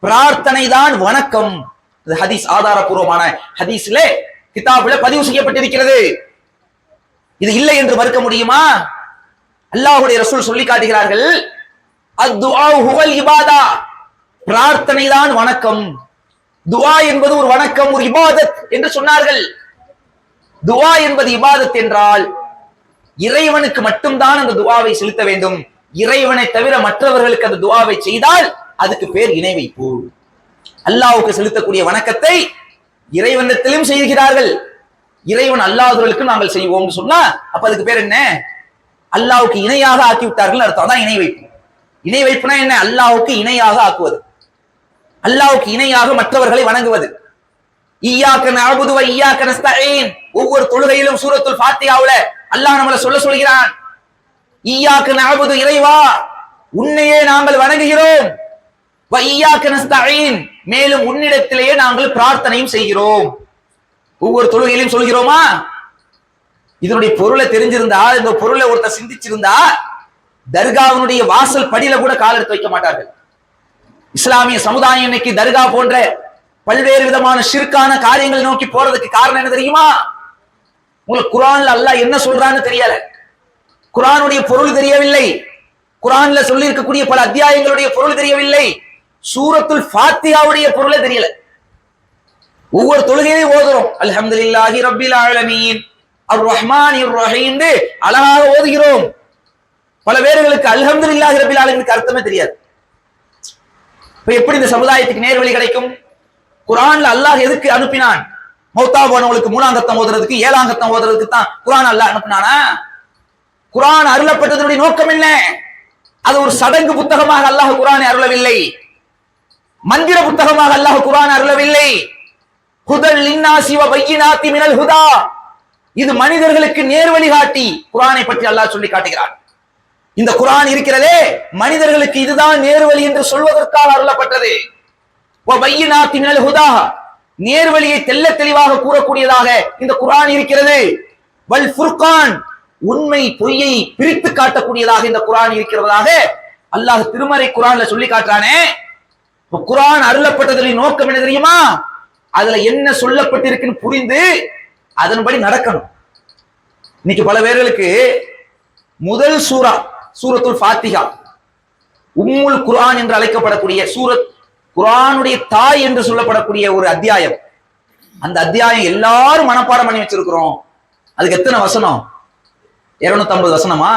பிரார்த்தனை தான் வணக்கம். இது ஹதீஸ், ஆதாரபூர்வமான ஹதீஸ்ல கிதாபுல பதிவு செய்யப்பட்டிருக்கிறது. இது இல்லை என்று மறுக்க முடியுமா? அல்லாஹ்வுடைய ரசூல் சொல்லி காட்டுகிறார்கள், அத்துஆஉ ஹுவல் இபாதா, பிரார்த்தனை தான் வணக்கம். துஆ என்பது ஒரு வணக்கம், ஒரு இபாதத் என்று சொன்னார்கள். துஆ என்பது இபாதத் என்றால் இறைவனுக்கு மட்டும்தான் அந்த துஆவை செலுத்த வேண்டும். இறைவனை தவிர மற்றவர்களுக்கு அந்த துஆவை செய்தால் அதுக்கு பேர் இணை வைப்பு. அல்லாஹ்வுக்கு செலுத்தக்கூடிய வணக்கத்தை இறைவனிடத்திலும் செய்கிறார்கள், இறைவன் அல்லாதவர்களுக்கு நாங்கள் செய்வோம் சொன்னா அப்ப அதுக்கு பேர் என்ன? அல்லாஹ்வுக்கு இணையாக ஆக்கி விட்டார்கள் அர்த்தம். தான் இணை வைப்பு. இணை வைப்புனா என்ன? அல்லாஹ்வுக்கு இணையாக ஆக்குவது, அல்லாஹ்வுக்கு இணையாக மற்றவர்களை வணங்குவது. இய்யாக நஅபுது வ இய்யாக நஸ்தஈன். ஒவ்வொரு தொழுகையிலும் சூரத்துல் ஃபாத்திஹாவுல அல்லாஹ் நம்மள சொல்கிறான், இய்யாக நஅபுது, இறைவா உன்னையே நாங்கள் வணங்குகிறோம், வ இய்யாக நஸ்தஈன், மேலும் உன்னிடத்திலேயே நாங்கள் பிரார்த்தனையும் செய்கிறோம். ஒவ்வொரு தொழுகையிலும் சொல்கிறோமா? இதனுடைய பொருளை தெரிஞ்சிருந்தா, இந்த பொருளை ஒருத்தர் சிந்திச்சிருந்தா தர்காவினுடைய வாசல் படியில கூட கால் எடுத்து வைக்க மாட்டார்கள். இஸ்லாமிய சமுதாயம் இன்னைக்கு தர்கா போன்ற பல்வேறு விதமான ஷிர்கான காரியங்களை நோக்கி போறதுக்கு காரணம் என்ன தெரியுமா? உங்களுக்கு குர்ஆன்ல அல்லாஹ் என்ன சொல்றான்னு தெரியல, குர்ஆனுடைய பொருள் தெரியவில்லை, குர்ஆன்ல சொல்லி இருக்கக்கூடிய பல அத்தியாயங்களுடைய பொருள் தெரியவில்லை, சூரத்துல் ஃபாத்திஹாவுடைய பொருளே தெரியல. ஒவ்வொரு தொழுகையிலையும் ஓதுறோம் அல்ஹம்துலில்லாஹி ரப்பில் ஆலமீன் அர் ரஹ்மானிர் ரஹீம் அழகாக ஓதுகிறோம். பல பேர்களுக்கு அல்ஹம்துலில்லாஹி ரப்பில் ஆலமீனுக்கு அர்த்தமே தெரியாது. இப்ப எப்படி இந்த சமுதாயத்துக்கு நேர்வழி கிடைக்கும்? குர்ஆன்ல அல்லாஹ் எதுக்கு அனுப்பினான்? மௌத்தா போனவங்களுக்கு 3ஆம் கத்தம் ஓதுறதுக்கு 7ஆம் கத்தம் ஓதுறதுக்கு தான் குர்ஆன் அல்லாஹ் அனுப்பினானா? குர்ஆன் அருளப்பட்டதனுடைய நோக்கம் என்ன? அது ஒரு சடங்கு புத்தகமாக அல்லாஹ் குர்ஆனை அருளவில்லை, மந்திர புத்தகமாக அல்லாஹ் குர்ஆன் அருளவில்லை. ஹுதல் லின்னாசி வ பையினாத்தி மினல் ஹுதா, இது மனிதர்களுக்கு நேர்வழி காட்டி குர்ஆனை பற்றி அல்லாஹ் சொல்லி காட்டுகிறான். இந்த குர்ஆன் இருக்கிறதே மனிதர்களுக்கு இதுதான் நேர்வழி என்று சொல்வதற்காக அருளப்பட்டது. வ பையினாத்தி மினல் ஹுதா, நேர்வழியை தெள்ள தெளிவாக கூறக்கூடியதாக இந்த குர்ஆன் இருக்கிறது. வல் ஃபுர்கான், உண்மை பொய்யை பிரித்து காட்டக்கூடியதாக இந்த குர்ஆன் இருக்கிறதாக அல்லாஹ் திருமறை குர்ஆன்ல சொல்லி காட்டுறானே. குர்ஆன் அருளப்பட்டதின் நோக்கம் என்ன தெரியுமா? அதுல என்ன சொல்லப்பட்டிருக்குன்னு புரிந்து அதன்படி நடக்கணும். இன்னைக்கு பல பேர்களுக்கு முதல் சூரா சூரத்துல் ஃபாத்திஹா, உம்முல் குர்ஆன் என்று அழைக்கப்படக்கூடிய சூரத், குர்ஆனுடைய தாய் என்று சொல்லப்படக்கூடிய ஒரு அத்தியாயம். அந்த அத்தியாயம் எல்லாரும் மனப்பாடம் பண்ணி வச்சிருக்கிறோம். அதுக்கு எத்தனை வசனம்? 250 வசனமா?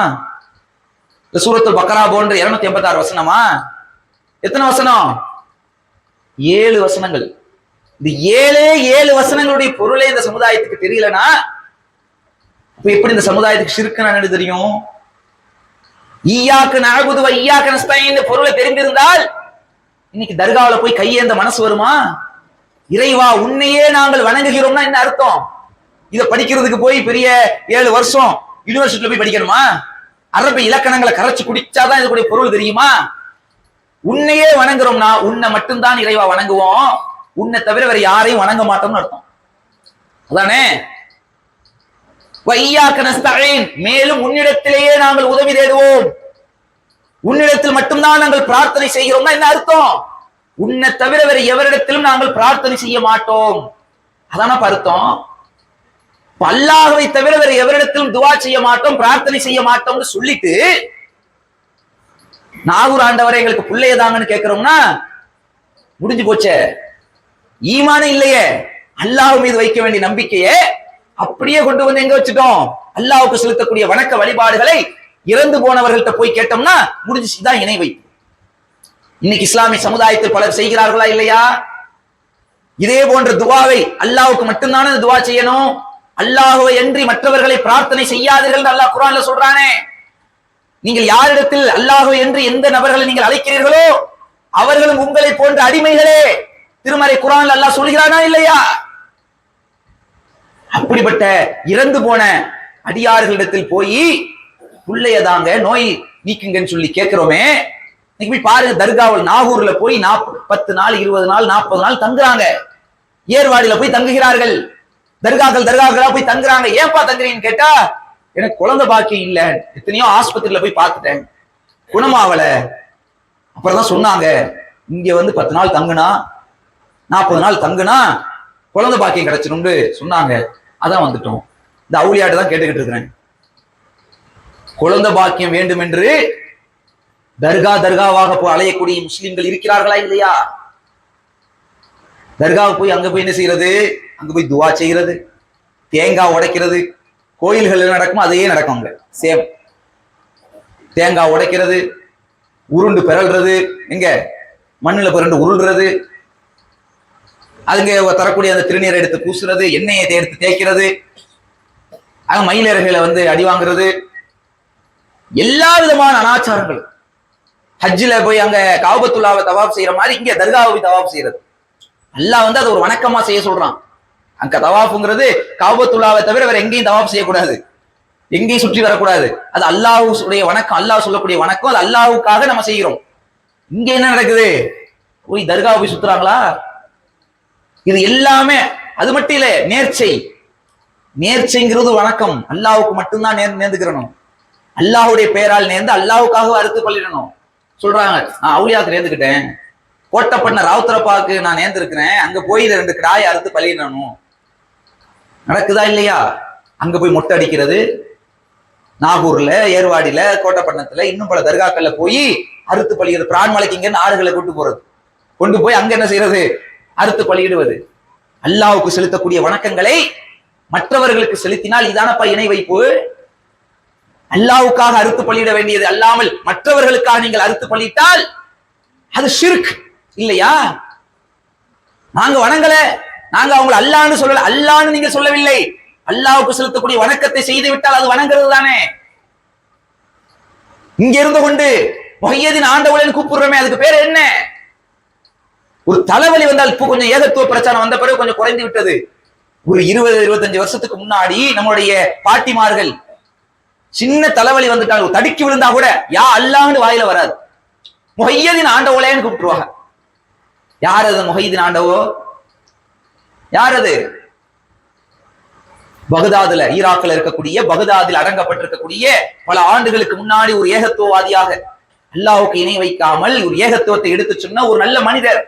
சூரத்துல் பக்ரா போன்ற 286 வசனமா? எத்தனை வசனம்? 7 வசனங்கள். இந்த 7 வசனங்களுடைய பொருளே இந்த சமுதாயத்துக்கு தெரியலனா இப்ப எப்படி இந்த சமுதாயத்துக்கு ஷிர்க்குனா என்ன தெரியும்? ஈயாக்கு நஅபுது வ ஈயாக்க நஸ்தஈன் பொருளை தெரிந்திருந்தால் இன்னைக்கு தர்காவுல போய் கையேந்த மனசு வருமா? இறைவா உன்னையே நாங்கள் வணங்குகிறோம்னா என்ன அர்த்தம்? இத படிக்கிறதுக்கு போய் பெரிய 7 வருஷம் யூனிவர்சிட்டியில போய் படிக்கணுமா? அரபி இலக்கணங்களை கரைச்சு குடிச்சாதான் இதுக்குடைய பொருள் தெரியுமா? உன்னையே வணங்குறோம்னா உன்னை மட்டும்தான் இறைவா வணங்குவோம், உன்னை தவிர வேற யாரையும் வணங்க மாட்டோம்னு அர்த்தம். அதானே? வையாக்க நஸ்தஈன், மேலும் உன்னிடத்திலேயே நாங்கள் உதவி தேடுவோம், உன்னிடத்தில் மட்டும்தான் நாங்கள் பிரார்த்தனை செய்கிறோம்னா என்ன அர்த்தம்? உன்னை தவிர வேற எவரிடத்திலும் நாங்கள் பிரார்த்தனை செய்ய மாட்டோம். அதான அர்த்தம். அல்லாஹ்வை தவிர வேற எவரிடத்திலும் துவா செய்ய மாட்டோம், பிரார்த்தனை செய்ய மாட்டோம்னு சொல்லிட்டு நாகூர் ஆண்டவரை எங்களுக்கு பிள்ளையதாங்கன்னு கேட்கிறோம்னா முடிஞ்சு போச்சே. ஈமானே இல்லையே, அல்லாஹ் மீது வைக்க வேண்டிய நம்பிக்கையே அப்படியே கொண்டு வந்து எங்க வச்சுட்டோம்? அல்லாஹ்வுக்கு செலுத்தக்கூடிய வணக்க வழிபாடுகளை இறந்து போனவர்கள்ட்ட போய் கேட்டோம்னா முடிஞ்சுச்சு. இதான் இணை வைப்பு. இன்னைக்கு இஸ்லாமிய சமுதாயத்தில் பலர் செய்கிறார்களா இல்லையா? இதே போன்ற துவாவை அல்லாஹ்வுக்கு மட்டும்தானே துவா செய்யணும். அல்லாஹ்வை அன்றி மற்றவர்களை பிரார்த்தனை செய்யாதீர்கள் அல்லாஹ் குர்ஆன்ல சொல்றானே. நீங்கள் யாரிடத்தில் அல்லாஹ்வை அன்றி எந்த நபர்களை நீங்கள் அழைக்கிறீர்களோ அவர்களும் உங்களை போன்ற அடிமைகளே. திருமறை குர்ஆன்ல அல்லாஹ் சொல்கிறானா இல்லையா? அப்படிப்பட்ட இறந்து போன அடியார்களிடத்தில் போய் புள்ளையதாங்க நோய் நீக்குங்கன்னு சொல்லி கேட்கிறோமே. இன்னைக்கு போய் பாருங்க, தர்காவில் நாகூர்ல போய் 10 நாள் 20 நாள் 40 நாள் தங்குறாங்க. ஏர்வாடியில போய் தங்குகிறார்கள். தர்காக்களா போய் தங்குறாங்க. ஏன்பா தங்குறீங்கன்னு கேட்டா, எனக்கு குழந்தை பாக்கியம் இல்ல, எத்தனையோ ஆஸ்பத்திரியில போய் பார்த்துட்டேன், குணமாவல. அப்புறம் தான் சொன்னாங்க, இங்க வந்து 10 நாள் தங்குனா 40 நாள் தங்குனா குழந்தை பாக்கியம் கிடைச்சிடும்னு சொன்னாங்க. அதான் வந்துட்டோம். இந்த அவுளியாட்ட தான் கேட்டுக்கிட்டு இருக்கிறேன். குழந்தை பாக்கியம் வேண்டும் என்று தர்காவாக போய் அலையக்கூடிய முஸ்லிம்கள் இருக்கிறார்களா இல்லையா? தர்காவுக்கு போய் அங்க போய் என்ன செய்யறது? அங்க போய் துவா செய்யறது, தேங்காய் உடைக்கிறது. கோயில்கள் நடக்கும், அதையே நடக்கும். அங்க சேம் தேங்காய் உடைக்கிறது, உருண்டு பிறல்றது, எங்க மண்ணுல பிறண்டு உருள்றது, அதுங்க தரக்கூடிய அந்த திருநீரை எடுத்து பூசுறது, எண்ணெயை எடுத்து தேய்க்கிறது, அங்க மயிலேறுகளை வந்து அடி வாங்குறது, எல்லா விதமான அனாச்சாரங்கள். ஹஜ்ஜில போய் அங்க காபத்துல்லாவை தவாப் செய்யற மாதிரி இங்க தர்காவை தவாப் செய்யறது. அல்லாஹ் வந்து அதை ஒரு வணக்கமா செய்ய சொல்றான். அங்க தவாஃப்ங்கிறது காபத்துல்லாவை தவிர வேற எங்கேயும் தவாப் செய்யக்கூடாது, எங்கேயும் சுற்றி வரக்கூடாது. அது அல்லாஹ்வுடைய வணக்கம், அல்லாஹ் சொல்லக்கூடிய வணக்கம். அது அல்லாஹ்வுக்காக நம்ம செய்கிறோம். இங்க என்ன நடக்குது? போய் தர்காவை போய் சுத்துறாங்களா? இது எல்லாமே அது மட்டும் இல்ல, நேர்ச்சைங்கிறது வணக்கம். அல்லாஹ்வுக்கு மட்டும்தான் நேர்ந்துக்கிறணும். அல்லாஹ்வுடைய பெயரால் நேர்ந்து அல்லாஹ்வுக்காக அறுத்து பள்ளிடணும். சொல்றாங்க, நான் அவுளியாக்கு நேர்ந்துக்கிட்டேன், கோட்டப்பண்ண ராவுத்தரப்பாக்கு நான் நேர்ந்திருக்கிறேன், அங்க போய் 2 கிடாயை அறுத்து பள்ளிடணும். நடக்குதா இல்லையா? அங்க போய் மொட்டை அடிக்கிறது, நாகூர்ல, ஏர்வாடியில, கோட்டப்பண்ணத்துல, இன்னும் பல தர்காக்கள்ல போய் அறுத்து பள்ளிடுறது. பிரான்மலைக்கு இங்க ஆடுகளை கொண்டு போய் அங்க என்ன செய்யறது? அறுத்து பலியிடுவது. அல்லாஹ்வுக்கு செலுத்தக்கூடிய வணக்கங்களை மற்றவர்களுக்கு செலுத்தினால் இதானப்பா இணை வைப்பு. அல்லாஹ்வுக்காக அறுத்து பலியிட வேண்டியது அல்லாமல் மற்றவர்களுக்காக நீங்கள் அறுத்து பலியிட்டால் அது ஷிர்க் இல்லையா? நாங்க வணங்கல, நாங்க அவங்களை அல்லாஹ்னு சொல்லல, அல்லாஹ்னு நீங்க சொல்லவில்லை. அல்லாஹ்வுக்கு செலுத்தக்கூடிய வணக்கத்தை செய்து விட்டால் அது வணங்குறது தானே. இங்க இருந்து கொண்டு முஹையதீன் ஆண்டவளேன்னு கூப்பிடுறோமே, அதுக்கு பேர் என்ன? ஒரு தலைவலி வந்தால், இப்போ கொஞ்சம் ஏகத்துவ பிரச்சாரம் வந்த பிறகு கொஞ்சம் குறைந்து விட்டது. ஒரு 20-25 வருஷத்துக்கு முன்னாடி நம்மளுடைய பாட்டிமார்கள் சின்ன தலைவலி வந்துட்டாங்க, தடுக்கி விழுந்தா கூட யா அல்லாஹ்னு வாயில வராது, முஹையதீன் ஆண்டவளேன்னு கூப்பிட்டுருவாங்க. யார் அது முஹையதீன் ஆண்டவோ? யார் அது? பகதாதுல, ஈராக்ல இருக்கக்கூடிய பகதாதில் அடங்கப்பட்டிருக்கக்கூடிய பல ஆண்டுகளுக்கு முன்னாடி ஒரு ஏகத்துவவாதியாக அல்லாஹ்வுக்கு இணை வைக்காமல் ஒரு ஏகத்துவத்தை எடுத்து சொன்ன ஒரு நல்ல மனிதர்.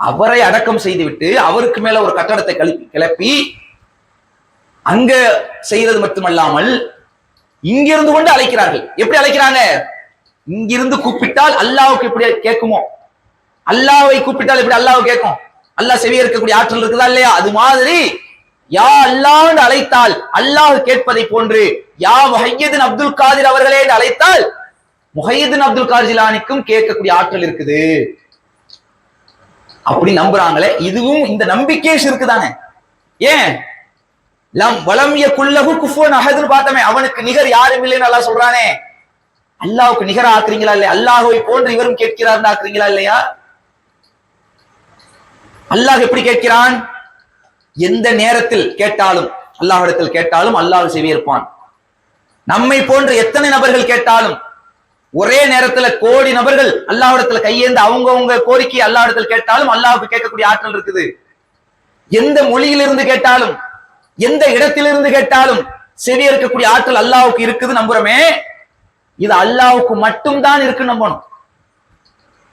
அவரை அடக்கம் செய்துவிட்டு அவருக்கு மேல ஒரு கட்டடத்தை கிளப்பி அங்க செய்யறது மட்டுமல்லாமல் இங்கிருந்து கொண்டு அழைக்கிறார்கள். எப்படி அழைக்கிறாங்க? இங்கிருந்து கூப்பிட்டால் அல்லாஹ்வுக்கு எப்படி கேட்குமோ, அல்லாஹ்வை கூப்பிட்டால் எப்படி அல்லாஹ் கேட்கும்? அல்லாஹ் செவிய இருக்கக்கூடிய ஆற்றல் இருக்குதா இல்லையா? அது மாதிரி யா அல்லாஹ்னு அழைத்தால் அல்லாஹ் கேட்பதை போன்று யா முஹையதீன் அப்துல் காதிர் அவர்களே என்று அழைத்தால் முஹையதீன் அப்துல் காதிர் ஜிலானிக்கும் கேட்கக்கூடிய ஆற்றல் இருக்குது. அப்படி நம்புறாங்களே, இதுவும் இந்த நம்பிக்கையே ஷிர்க் தானே. ஏன்? வலம் யகுல்லஹு குஃபுவன் அஹத்னு பார்த்தமே, அவனுக்கு நிகர் யாரும் இல்லைன்னு அல்லாஹ் சொல்றானே. அல்லாஹ்வுக்கு நிகர் ஆக்குறீங்களா இல்லையா? அல்லாஹ்வை போன்று இவரும் கேட்கிறார்னு ஆக்குறீங்களா இல்லையா? அல்லாஹ் எப்படி கேட்கிறான்? எந்த நேரத்தில் கேட்டாலும் அல்லாஹ்விடத்தில் கேட்டாலும் அல்லாஹ் செவியேற்பான். நம்மை போன்ற எத்தனை நபர்கள் கேட்டாலும் ஒரே நேரத்துல கோடி நபர்கள் அல்லாஹ்விடத்துல கையேந்து அவங்கவங்க கோரிக்கை அல்லாஹ்விடத்தில் கேட்டாலும் அல்லாஹ்வுக்கு கேட்கக்கூடிய ஆற்றல் இருக்குது. எந்த மொழியிலிருந்து கேட்டாலும் எந்த இடத்திலிருந்து கேட்டாலும் செவியேற்கக்கூடிய ஆற்றல் அல்லாஹ்வுக்கு இருக்குது நம்புறமே. இது அல்லாஹ்வுக்கு மட்டும்தான் இருக்கு நம்பணும்.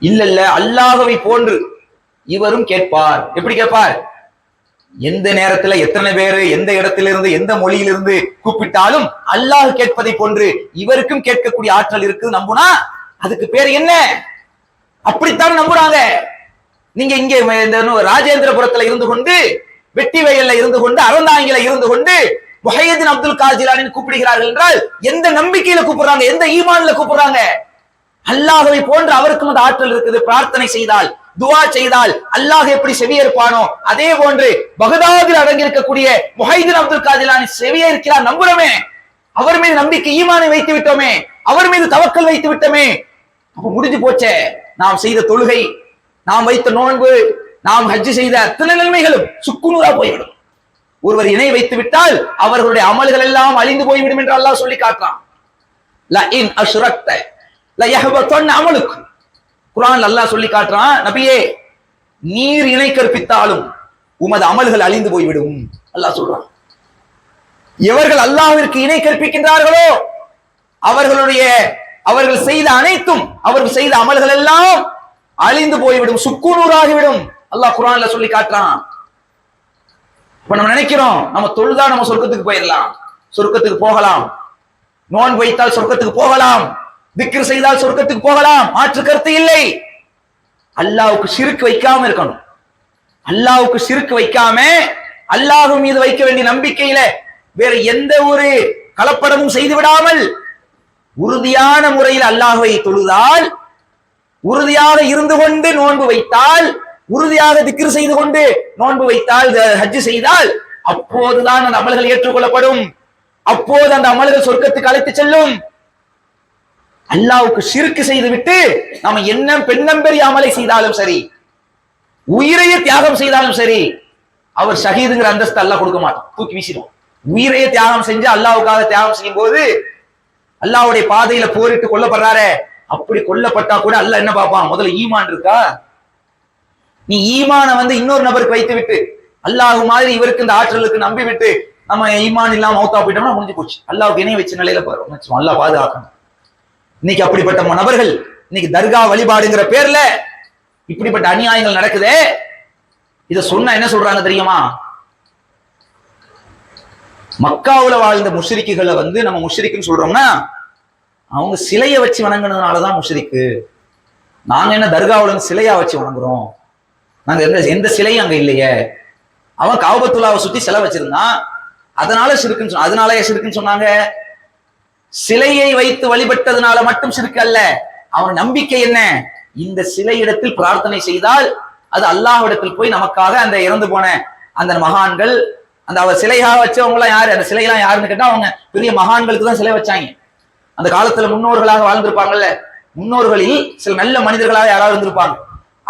இல்ல அல்லாஹ்வை போன்று இவரும் கேட்பார். எப்படி கேட்பார்? எந்த நேரத்துல எத்தனை பேரு எந்த இடத்திலிருந்து எந்த மொழியிலிருந்து கூப்பிட்டாலும் அல்லாஹ் கேட்பதை போன்று இவருக்கும் கேட்கக்கூடிய ஆற்றல் இருக்குது நம்புனா அதுக்கு பேர் என்ன? அப்படித்தான் நம்புறாங்க. நீங்க இங்க ராஜேந்திரபுரத்துல இருந்து கொண்டு வெட்டி வயல்ல இருந்து கொண்டு அறந்தாங்கில இருந்து கொண்டு முஹையீன் அப்துல் காதர் ஜிலானின்னு கூப்பிடுகிறார்கள் என்றால் எந்த நம்பிக்கையில கூப்பிடுறாங்க, எந்த ஈமான்ல கூப்பிடுறாங்க? அல்லாஹ்வை போன்று அவருக்கும் அந்த ஆற்றல் இருக்குது. பிரார்த்தனை செய்தால், துஆ செய்தால் அல்லாஹ் எப்படி செவியேற்பானோ அதே போன்று பகதாதில் அடங்கி இருக்கக்கூடிய முஹையீன் அப்துல் காதர் ஜிலானி செவியேற்கிறார், நம்புறோமே. அவர் மீது நம்பிக்கை ஈமானை வைத்து விட்டோமே, அவர் மீது தவக்கல் வைத்து விட்டோமே. அப்ப முடிஞ்சு போச்சே. நாம் செய்த தொழுகை, நாம் வைத்த நோன்பு, நாம் ஹஜ் செய்த அத்தனை நன்மைகளும் சுக்குநூறா போய்விடும். ஒருவர் இணை வைத்து விட்டால் அவர்களுடைய அமல்கள் எல்லாம் அழிந்து போய்விடும் என்று அல்லாஹ் சொல்லி காட்டுறான். லா இன் அஷ்ரக்த லா யஹ்பதன் அமலுக். குர்ஆன்ல அல்லாஹ் சொல்லி காட்டுறான், நபியே நீர் இணை கற்பித்தாலும் உமது அமல்கள் அழிந்து போய்விடும் அல்லாஹ் சொல்றான். எவர்கள் அல்லாஹ்விற்கு இணை கற்பிக்கின்றார்களோ அவர்கள் செய்த அனைத்தும், அவர்கள் செய்த அமல்கள் எல்லாம் அழிந்து போய்விடும், சுக்குநூறாகிவிடும் அல்லாஹ் குர்ஆன்ல சொல்லி காட்டுறான். இப்ப நம்ம நினைக்கிறோம் நம்ம தொழுதா நம்ம சொர்க்கத்துக்கு போயிடலாம், சொர்க்கத்துக்கு போகலாம், நோன்பு வைத்தால் சொர்க்கத்துக்கு போகலாம், திக்ர் செய்தால் சொர்க்கத்துக்கு போகலாம், மாற்று கருத்து இல்லை. அல்லாஹ்வுக்கு ஷிர்க் வைக்காம இருக்கணும். அல்லாஹ்வுக்கு ஷிர்க் வைக்காம அல்லாஹ் மீது வைக்க வேண்டிய நம்பிக்கையில வேற எந்த ஒரு கலப்படமும் செய்து விடாமல் உறுதியான முறையில் அல்லாஹ்வை தொழுதால், உறுதியாக இருந்து கொண்டு நோன்பு வைத்தால், உறுதியாக திக்ர் செய்து கொண்டு நோன்பு வைத்தால், ஹஜ் செய்தால் அப்போதுதான் அந்த அமல்கள் ஏற்றுக்கொள்ளப்படும். அப்போது அந்த அமல்கள் சொர்க்கத்துக்கு அழைத்து செல்லும். அல்லாஹ்வுக்கு ஷிர்க் செய்து விட்டு நாம என்ன பெண்ணம்பெரிய அமலை செய்தாலும் சரி, உயிரையே தியாகம் செய்தாலும் சரி, அவர் ஷஹீதுங்கிற அந்தஸ்து அல்லாஹ் கொடுக்க மாட்டான், தூக்கி வீசிடும். உயிரையே தியாகம் செஞ்சு அல்லாஹ்வுக்காக தியாகம் செய்யும் போது அல்லாஹ்வுடைய பாதையில போரிட்டு கொல்லப்படுறாரே, அப்படி கொல்லப்பட்டா கூட அல்லாஹ் என்ன பார்ப்பான்? முதல்ல ஈமான் இருக்கா? நீ ஈமான இன்னொரு நபருக்கு வைத்து விட்டு அல்லாஹ் மாதிரி இவருக்கு இந்த ஆற்றலுக்கு நம்பி விட்டு நம்ம ஈமான் இல்லாம மௌத்தா போயிட்டோம்னா முடிஞ்சு போச்சு. அல்லாஹ்வுக்கு இணை வச்ச நிலையில போறோம். அல்லாஹ் பாதுகாக்கணும். இன்னைக்கு அப்படிப்பட்ட நபர்கள் இன்னைக்கு தர்கா வழிபாடுங்கிற பேர்ல இப்படிப்பட்ட அநியாயங்கள் நடக்குதே. இத சொன்னா என்ன சொல்றாங்க தெரியுமா? மக்காவுல வாழ்ந்த முஷ்ரிக்குகளை நம்ம முஷ்ரிக்குன்னு சொல்றோம்னா அவங்க சிலையை வச்சு வணங்குனதுனாலதான் முஷ்ரிக்கு. நாங்க என்ன தர்காவுல சிலையா வச்சு வணங்குறோம்? நாங்க எந்த சிலையும் அங்க இல்லையே. அவன் காபத்துல்லாவை சுத்தி சிலை வச்சிருந்தான், அதனால ஷிர்க்குன்னு சொன்னாங்க. சிலையை வைத்து வழிபட்டதுனால மட்டும் ஷிர்க் அல்ல. அவன் நம்பிக்கை என்ன? இந்த சிலை இடத்தில் பிரார்த்தனை செய்தால் அது அல்லாஹ்விடத்தில் போய் நமக்காக அந்த இறந்து போன அந்த மகான்கள், அந்த அவர் சிலையாக வச்சவங்க எல்லாம் யாரு, அந்த சிலையெல்லாம் யாருன்னு கேட்டா அவங்க பெரிய மகான்களுக்கு தான் சிலை வச்சாங்க. அந்த காலத்துல முன்னோர்களாக வாழ்ந்திருப்பாங்கல்ல, முன்னோர்களில் சில நல்ல மனிதர்களாக யாராவது இருந்திருப்பாங்க,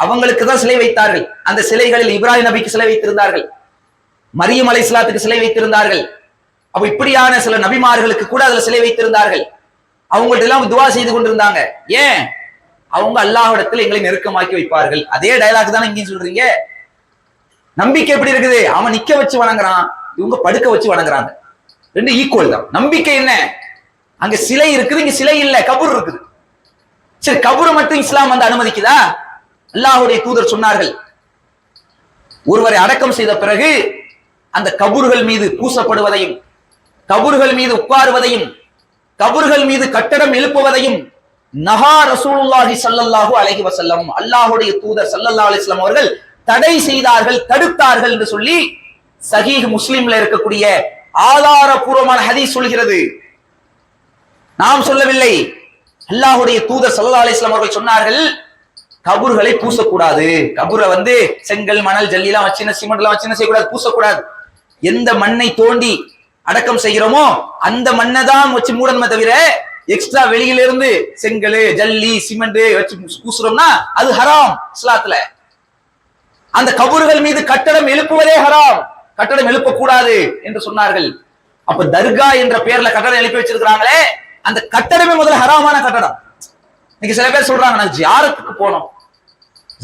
அவங்களுக்கு தான் சிலை வைத்தார்கள். அந்த சிலைகளில் இப்ராஹிம் நபிக்கு சிலை வைத்திருந்தார்கள், மரியம் அலைஹிஸ்ஸலாத்துக்கு சிலை வைத்திருந்தார்கள். அப்ப இப்படியான சில நபிமார்களுக்கு கூட அதுல சிலை வைத்திருந்தார்கள். அவங்கள்ட்ட எல்லாம் துவா செய்து கொண்டிருந்தாங்க. ஏன்? அவங்க அல்லாஹ்விடத்தில் எங்களை நெருக்கமாக்கி வைப்பார்கள். அதே டயலாக் தானே இங்கேயும் சொல்றீங்க. நம்பிக்கை எப்படி இருக்குது? அவன் நிக்க வச்சு வணங்குறான், இவங்க படுக்க வச்சு வணங்குறாங்க. ரெண்டு ஈக்குவல் தான். நம்பிக்கை என்ன? அங்க சிலை இருக்குது, இங்க சிலை இல்ல, கபூர் இருக்குது. சரி, கபூரை மட்டும் இஸ்லாம் அனுமதிக்குதா? அல்லாஹ்வுடைய தூதர் சொன்னார்கள், ஒருவரை அடக்கம் செய்த பிறகு அந்த கபூர்கள் மீது பூசப்படுவதையும், கபூர்கள் மீது உட்காருவதையும், கபூர்கள் மீது கட்டடம் எழுப்புவதையும் நஹா ரசூலுல்லாஹி ஸல்லல்லாஹு அலைஹி வஸல்லம், அல்லாஹ்வுடைய தூதர் ஸல்லல்லாஹு அலைஹி வஸல்லம் அவர்கள் தடை செய்தார்கள், தடுத்தார்கள் என்று சொல்லி சஹீஹ் முஸ்லிம்ல இருக்கக்கூடிய ஆதாரபூர்வமான ஹதீஸ் சொல்கிறது. நாம் சொல்லவில்லை. அல்லாஹ்வுடைய தூதர் ஸல்லல்லாஹு அலைஹி வஸல்லம் அவர்கள் சொன்னார்கள், கபூர்களை பூசக்கூடாது. கபூரை செங்கல், மணல், ஜல்லிலாம் வச்சு, சிமெண்ட் எல்லாம் வச்சு செய்யக்கூடாது, பூசக்கூடாது. எந்த மண்ணை தோண்டி அடக்கம் செய்கிறோமோ அந்த மண்ணை தான் வச்சு மூடணுமே தவிர எக்ஸ்ட்ரா வெளியிலிருந்து செங்கல், ஜல்லி, சிமெண்ட் வச்சு பூசுறோம்னா அது ஹராம் இஸ்லாத்துல. அந்த கபூர்கள் மீது கட்டடம் எழுப்புவதே ஹராம், கட்டடம் எழுப்பக்கூடாது என்று சொன்னார்கள். அப்ப தர்கா என்ற பெயர்ல கட்டடம் எழுப்பி வச்சிருக்கிறாங்களே, அந்த கட்டடமே முதல்ல ஹராமான கட்டடம். இன்னைக்கு சில பேர் சொல்றாங்க, நான் ஜியாரத்துக்கு போனோம்,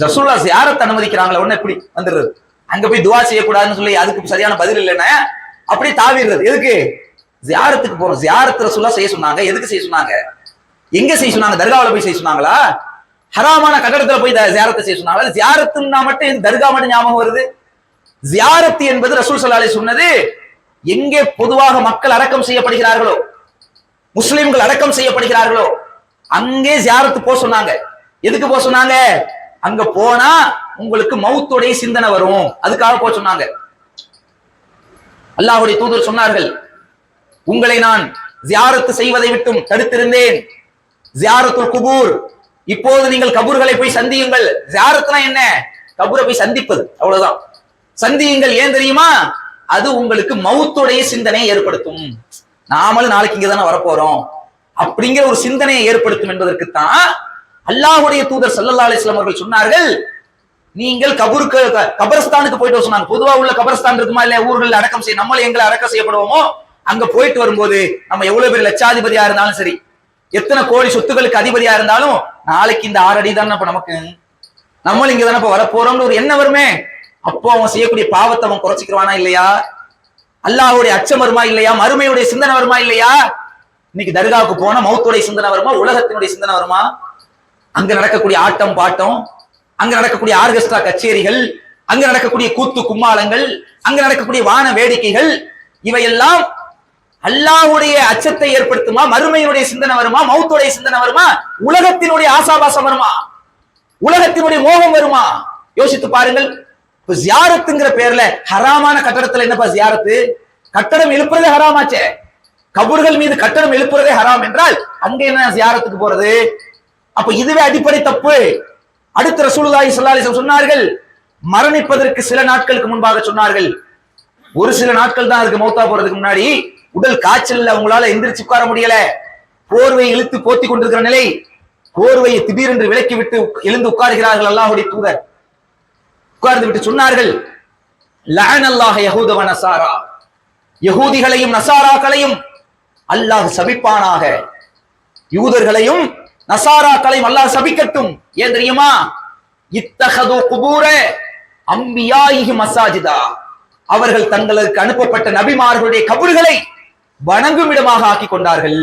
ரசூலுல்லாஹ் ஜியாரத் அனுமதிக்கிறாங்களே, உடனே எப்படி வந்துடுறது, அங்க போய் துவா செய்யக்கூடாதுன்னு சொல்லி அதுக்கு சரியான பதில் இல்லைன்னா அப்படியே தாவிடுறது. எதுக்கு? ஜியாரத்துக்கு போறோம், ஜியாரத் ரசூலுல்லாஹ் செய்ய சொன்னாங்க, எதுக்கு செய்ய சொன்னாங்க? எங்க செய்ய சொன்னாங்க? தர்காவுல போய் செய்ய சொன்னாங்களா? ஹராமான கட்டடத்துல போய் ஜியாரத்தை செய்ய சொன்னாங்களா? ஜியாரத்துன்னா மட்டும் தர்கா மட்டும் ஞாபகம் வருது. ஜியாரத் என்பது ரசூல் ஸல்லல்லாஹு அலைஹி சொன்னது எங்கே பொதுவாக மக்கள் அடக்கம் செய்யப்படுகிறார்களோ, முஸ்லிம்கள் அடக்கம் செய்யப்படுகிறார்களோ அங்கே ஜியாரத்து போக சொன்னாங்க. எதுக்கு போக சொன்னாங்க? அங்க போனா உங்களுக்கு மௌத்துடைய சிந்தனை வரும், அதுக்காக போக சொன்னாங்க. அல்லாஹ்வுடைய தூதர் சொன்னார்கள், உங்களை நான் ஜியாரத்து செய்வதை விட்டும் தடுத்திருந்தேன். ஜியாரத்துல் குபூர், இப்போது நீங்கள் கபூர்களை போய் சந்தியுங்கள். ஜியாரத்னா என்ன? கபூரை போய் சந்திப்பது, அவ்வளவுதான். சந்தியுங்கள். ஏன் தெரியுமா? அது உங்களுக்கு மவுத்துடைய சிந்தனையை ஏற்படுத்தும். நாமளும் நாளைக்கு இங்க தானே வரப்போறோம் அப்படிங்கிற ஒரு சிந்தனையை ஏற்படுத்தும் என்பதற்குத்தான் அல்லாஹ்வுடைய தூதர் ஸல்லல்லாஹு அலைஹி வஸல்லம் அவர்கள் சொன்னார்கள், நீங்கள் கபரஸ்தானுக்கு போயிட்டு சொன்னாங்க. பொதுவா உள்ள கபரஸ்தான் இருக்குமா இல்ல, ஊர்கள் அடக்கம் செய்ய நம்மள எங்களை அடக்கம் செய்யப்படுவோமோ, அங்க போயிட்டு வரும்போது நம்ம எவ்வளவு பேர் லட்சாதிபதியா இருந்தாலும் சரி, எத்தனை கோடி சொத்துக்களுக்கு அதிபதியா இருந்தாலும், நாளைக்கு இந்த 6 அடி தானே நமக்கு, நம்மளும் இங்க தானே வரப்போறோம்னு ஒரு எண்ணம் வருமே. அப்போ அவன் செய்யக்கூடிய பாவத்தை அவன் குறைச்சிக்கிறானா இல்லையா? அல்லாஹ்வுடைய அச்சம் வருமா இல்லையா? மறுமையுடைய சிந்தனை வருமா இல்லையா? இன்னைக்கு தர்காவுக்கு போனா மௌத்துடைய சிந்தனை வருமா? உலகத்தினுடைய சிந்தனை வருமா? அங்க நடக்கக்கூடிய ஆட்டம் பாட்டம், அங்க நடக்கக்கூடிய ஆர்கெஸ்ட்ரா கச்சேரிகள், அங்க நடக்கக்கூடிய கூத்து கும்மாளங்கள், அங்க நடக்கக்கூடிய வான வேடிக்கைகள், இவையெல்லாம் அல்லாஹ்வுடைய அச்சத்தை ஏற்படுத்துமா? மறுமையினுடைய சிந்தனை வருமா? மௌத்துடைய சிந்தனை வருமா? உலகத்தினுடைய ஆசாபாசம் வருமா? உலகத்தினுடைய மோகம் வருமா? யோசித்து பாருங்கள். இப்ப ஜியாரத்துங்கிற பேர்ல ஹராமான கட்டடத்துல என்னப்பா ஜியாரத்து? கட்டடம் எழுப்புறதே ஹராமாச்சே. கபூர்கள் மீது கட்டடம் எழுப்புறதே ஹராம் என்றால் அங்க என்ன ஜியாரத்துக்கு போறது? அப்ப இதுவே அடிப்படை தப்பு. அடுத்து ரசூலுல்லாஹி ஸல்லல்லாஹு அலைஹி வஸல்லம் சொன்னார்கள், மரணிப்பதற்கு சில நாட்களுக்கு முன்பாக சொன்னார்கள், ஒரு சில நாட்கள் தான் இருக்கு மௌத்தா போறதுக்கு முன்னாடி, உடல் காய்ச்சல்ல அவங்களால எந்திரிச்சு உட்கார முடியல, போர்வை இழுத்து போத்தி கொண்டிருக்கிற நிலை, போர்வையை திடீரென்று விலக்கி விட்டு எழுந்து உட்காருகிறார்கள் அல்லாஹ்வுடைய தூதர். உட்கார்ந்து விட்டு சொன்னார்கள், லஅனல்லாஹு யஹூத வ நஸாரா, யஹூதிகளையும் நஸாராக்களையும் அல்லாஹ் சபிப்பானாக, யூதர்களையும் நஸாராக்களையும் அல்லாஹ் சபிக்கட்டும். ஏன் தெரியுமா? இத்தஹது குபூர அம்பியாயிஹி மஸாஜிதா, அவர்கள் தங்களுக்கு அனுப்பப்பட்ட நபிமார்களுடைய கபறுகளை வணங்கும் இடமாக ஆக்கி கொண்டார்கள்.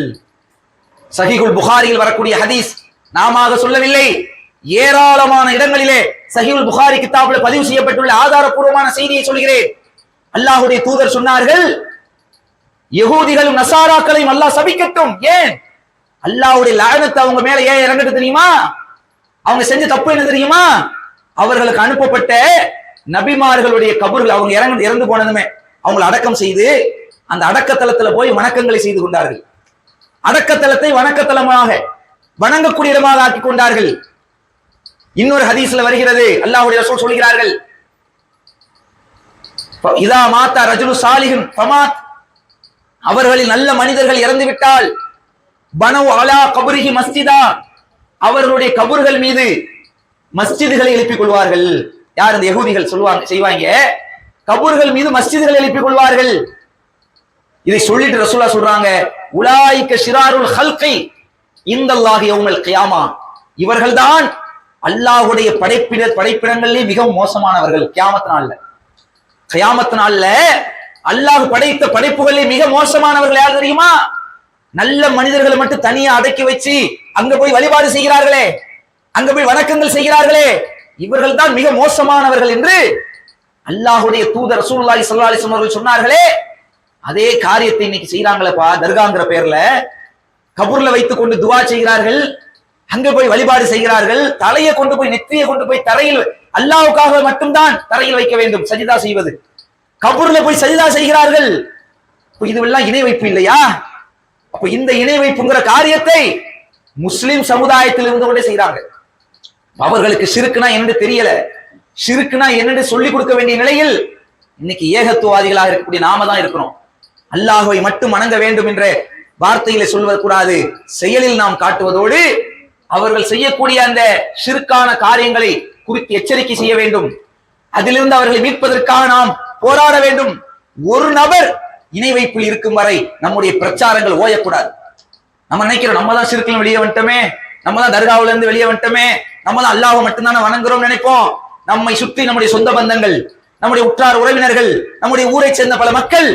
சஹீஹுல் புகாரியில் வரக்கூடிய ஹதீஸ் நாம சொல்லவில்லை, ஏராளமான இடங்களிலே சஹீஹுல் புகாரி கிதாபில் பதிவு செய்யப்பட்டுள்ள ஆதாரப்பூர்வமான செய்தியை சொல்கிறேன். அல்லாஹ்வுடைய தூதர் சொன்னார்கள், யஹூதிகளும் நஸாராக்களையும் அல்லாஹ் சபிக்கட்டும். ஏன்? அல்லாஹ்வுடைய லஅனத் அவங்க மேல ஏன் இறங்குது தெரியுமா? அவங்க செஞ்ச தப்பு என்ன தெரியுமா? அவர்களுக்கு அனுப்பப்பட்ட நபிமார்களுடைய கபர்கள் அவங்க இறந்து போனதுமே அவங்களை அடக்கம் செய்து அந்த அடக்கத்தலத்துல போய் வணக்கங்களை செய்து கொண்டார்கள். அடக்கத்தலத்தை வணக்கத்தலமாக வணங்கக்கூடிய இடமாக ஆக்கி கொண்டார்கள். இன்னொரு ஹதீஸ்ல வருகிறது, அல்லாஹ்வுடைய ரசூல் சொல்கிறார்கள், இதா மாத்தா ரஜுலு சாலிஹுன் ஃபமாத், அவர்களில் நல்ல மனிதர்கள் இறந்து விட்டால், பனவு அலா கபரிஹி மஸ்ஜிதா, அவர்களுடைய கபர்கள் மீது மஸ்ஜிதுகளை எழுப்பிக் கொள்வார்கள். யார்? இந்த யஹூதிகள் செய்வாங்க, கபர்கள் மீது மஸ்ஜிதுகளை எழுப்பிக் கொள்வார்கள். இதை சொல்லிட்டு ரசூலுல்லாஹ் சொல்றாங்க, உலாயிக ஷிராருல் ஹல்கி இந்தல்லாஹி யௌமல் கியாமா, இவர்கள்தான் அல்லாஹ்வுடைய படைப்பிடங்களிலே மிகவும் மோசமானவர்கள். கியாமத் நாள்ல அல்லாஹ் படைத்த படைப்புகளிலே மிக மோசமானவர்கள் யார் தெரியுமா? நல்ல மனிதர்களை மட்டும் தனியா அடக்கி வச்சு அங்க போய் வழிபாடு செய்கிறார்களே, அங்க போய் வணக்கங்கள் செய்கிறார்களே, இவர்கள் தான் மிக மோசமானவர்கள் என்று அல்லாஹ்வுடைய தூதர் ரசூலுல்லாஹி ஸல்லல்லாஹு அலைஹி வஸல்லம் அவர்கள் சொன்னார்களே. அதே காரியத்தை இன்னைக்கு செய்யறாங்களப்பா. தர்காங்கிற பேர்ல கபூர்ல வைத்துக் கொண்டு துவா செய்கிறார்கள், அங்க போய் வழிபாடு செய்கிறார்கள், தலையை கொண்டு போய் நெற்றியை கொண்டு போய் தரையில், அல்லாஹ்வுக்காக மட்டும்தான் தரையில் வைக்க வேண்டும் சஜிதா செய்வது, கபூர்ல போய் சஜிதா செய்கிறார்கள். இதுவெல்லாம் இணை வைப்பு இல்லையா? அப்ப இந்த இணை வைப்புங்கிற காரியத்தை முஸ்லிம் சமுதாயத்தில் இருந்து கொண்டே செய்யறாங்க. அவர்களுக்கு ஷிர்க்னா என்னன்னு தெரியல, ஷிர்க்னா என்னன்னு சொல்லிக் கொடுக்க வேண்டிய நிலையில் இன்னைக்கு ஏகத்துவாதிகளாக இருக்கக்கூடிய நாம தான் இருக்கிறோம். அல்லாஹ்வை மட்டும் வணங்க வேண்டும் என்ற வார்த்தையில சொல்வது கூடாது, செயலில் நாம் காட்டுவதோடு அவர்கள் செய்யக்கூடிய அந்த ஷிர்கான காரியங்களை குறித்து எச்சரிக்கை செய்ய வேண்டும். அதிலிருந்து அவர்களை மீட்பதற்காக நாம் போராட வேண்டும். ஒரு நபர் இணை வைப்பில் இருக்கும் வரை நம்முடைய பிரச்சாரங்கள் ஓயக்கூடாது. நம்ம நினைக்கிறோம், நம்ம தான் ஷிர்கில் வெளியே வந்துட்டோமே, நம்ம தான் தர்காவுல இருந்து வெளியே வந்துட்டோமே, நம்ம தான் அல்லாஹ்வை மட்டும்தானே வணங்குறோம் நினைப்போம். நம்மை சுற்றி நம்முடைய சொந்த பந்தங்கள், நம்முடைய உற்றார் உறவினர்கள், நம்முடைய ஊரை சேர்ந்த பல மக்கள்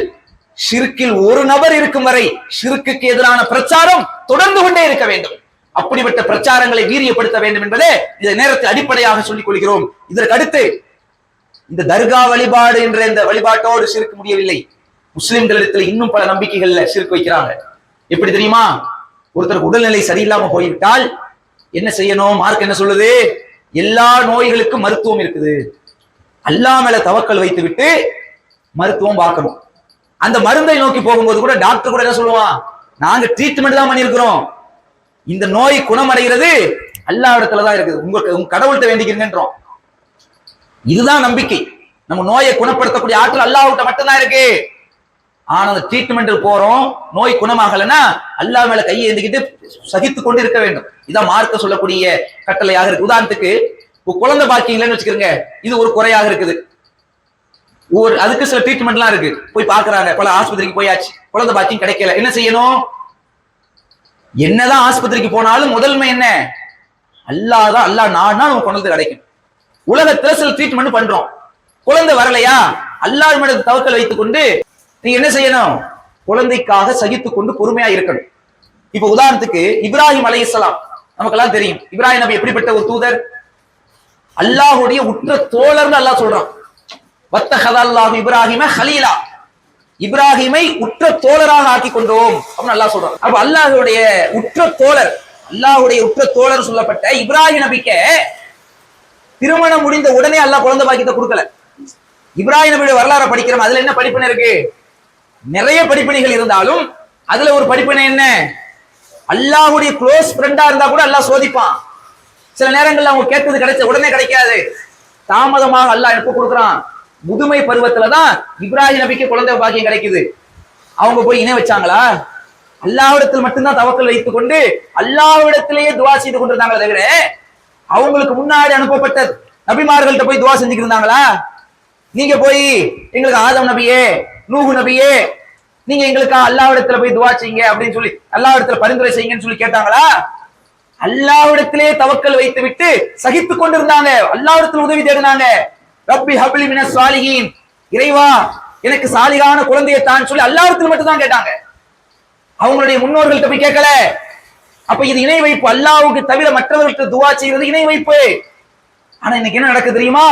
ஷிர்கில் ஒரு நபர் இருக்கும் வரை ஷிர்க்குக்கு எதிரான பிரச்சாரம் தொடர்ந்து கொண்டே இருக்க வேண்டும். அப்படிப்பட்ட பிரச்சாரங்களை வீரியப்படுத்த வேண்டும் என்பதே இந்த நேரத்தில் அடிப்படையாக சொல்லிக் கொள்கிறோம். இதற்கு அடுத்து இந்த தர்கா வழிபாடு என்ற இந்த வழிபாட்டோடு ஷிர்க் முடியவில்லை. முஸ்லிம்களிடத்தில் இன்னும் பல நம்பிக்கைகள்ல ஷிர்க் வைக்கிறாங்க. எப்படி தெரியுமா? ஒருத்தருக்கு உடல்நிலை சரியில்லாம போய்விட்டால் என்ன செய்யணும்? மார்க் என்ன சொல்லுது? எல்லா நோய்களுக்கும் மருத்துவம் இருக்குது, அல்லாஹ் மேல தவக்கல் வைத்து விட்டு மருத்துவம் பார்க்கணும். அந்த மருந்தை நோக்கி போகும்போது கூட டாக்டர் கூட என்ன சொல்லுவான், நாங்க ட்ரீட்மெண்ட் தான் பண்ணியிருக்கிறோம், இந்த நோய் குணமடைகிறது அல்லாஹ் இடத்துலதான் இருக்குது, உங்க கடவுள்கிட்ட வேண்டிக்கிறீங்கன்றோம். இதுதான் நம்பிக்கை. நம்ம நோயை குணப்படுத்தக்கூடிய ஆற்றல் அல்லாஹ்கிட்ட மட்டும்தான் இருக்கு. ஆனா அந்த ட்ரீட்மெண்ட் போறோம், நோய் குணமாகலன்னா அல்லாஹ் மேல கையை ஏந்திக்கிட்டு சகித்து கொண்டு இருக்க வேண்டும். இதான் மார்க்க சொல்லக்கூடிய கட்டளையாக இருக்கு. உதாரணத்துக்கு குழந்தை பாக்கியம் இல்லைன்னு வச்சுக்கிறீங்க, இது ஒரு குறையாக இருக்குது, அதுக்கு சில ட்ரீட்மெண்ட்லாம் இருக்கு, போய் பாக்குறாங்க, பல ஆஸ்பத்திரிக்கு போயாச்சு, குழந்தை பாக்கியம் கிடைக்கல, என்ன செய்யணும்? என்னதான் ஆஸ்பத்திரிக்கு போனாலும் முதன்மை என்ன? அல்லாஹ் தான். அல்லாஹ் நாடுனா நம்ம குழந்தை கிடைக்கும். உலகத்துல சில ட்ரீட்மெண்ட் பண்றோம், குழந்தை வரலையா அல்லாஹ் மேல தவக்கல் வைத்துக் கொண்டு நீங்க என்ன செய்யணும்? குழந்தைக்காக சகித்துக் கொண்டு பொறுமையா இருக்கணும். இப்ப உதாரணத்துக்கு இப்ராஹிம் அலைஹிஸ்ஸலாம் நமக்கெல்லாம் தெரியும். இப்ராஹிம் நபி எப்படிப்பட்ட ஒரு தூதர்? அல்லாஹ்வுடைய உற்ற தோழர்னு அல்லாஹ் சொல்றான். வத்தஹதல்லாஹு இப்ராஹிம கலீலா, இப்ராஹிமை உற்ற தோழராக ஆக்கி கொண்டோம் அப்படின்னு அல்லாஹ் சொல்றான். அப்ப அல்லாஹ்வுடைய உற்ற தோழர், அல்லாஹ்வுடைய உற்ற தோழர் சொல்லப்பட்ட இப்ராஹிம் நபிக்கு திருமணம் முடிந்த உடனே அல்லாஹ் குழந்தை பாக்கியத்தை கொடுக்கல. இப்ராஹிம் நபியுடைய வரலாறு படிக்கிறோம், அதுல என்ன படிப்பினை இருக்கு? நிறைய படிப்பினைகள் இருந்தாலும் அதுல ஒரு படிப்பினை என்ன? அல்லாஹ்வுடைய க்ளோஸ் ஃப்ரெண்டா இருந்தா கூட அல்லாஹ் சோதிப்பான். சில நேரங்கள்ல அவங்க கேட்கறது கிடைச்ச உடனே கிடைக்காது, தாமதமாக அல்லாஹ் எப்ப கொடுக்குறான்? முதுமை பருவத்துலதான் இப்ராஹிம் நபிக்கு குழந்தை பாக்கியம் கிடைக்குது. அவங்க போய் இணை வச்சாங்களா? அல்லாஹ்விடத்தில் மட்டும்தான் தவக்கல் வைத்துக் கொண்டு அல்லாஹ்விடத்திலேயே துவா செய்து கொண்டிருந்தாங்களே தவிர அவங்களுக்கு முன்னாடி அனுப்பப்பட்ட நபிமார்கள்ட்ட போய் துவா செஞ்சுக்கிட்டு இருந்தாங்களா? நீங்க போய் எங்களுக்கு ஆதம் நபியே, நூஹு நபியே, நீங்க எங்களுக்கு அல்லாஹ்விடத்துல போய் துவா செய்யுங்க அப்படின்னு சொல்லி அல்லாஹ்விடத்துல பரிந்துரை செய்யுங்கன்னு சொல்லி கேட்டாங்களா? அல்லாஹ்விடத்திலே தவக்கல் வைத்து விட்டு சகித்துக் கொண்டிருந்தாங்க, அல்லாஹ்விடத்துல உதவி தேடினாங்க. ரப்பி ஹப்லி மினஸ் சாலிஹீன், இறைவா எனக்கு சாலிகான குழந்தையை தான் சொல்லி அல்லாஹ்விடத்துல மட்டும் தான் கேட்டாங்க, அவங்களுடைய முன்னோர்கள்ட்ட போய் கேட்கல. அப்ப இது இணை வைப்பு, அல்லாஹ்வுக்கு தவிர மற்றவர்களுக்கு துவா செய்வது இணை வைப்பு. ஆனா இன்னைக்கு என்ன நடக்குது தெரியுமா?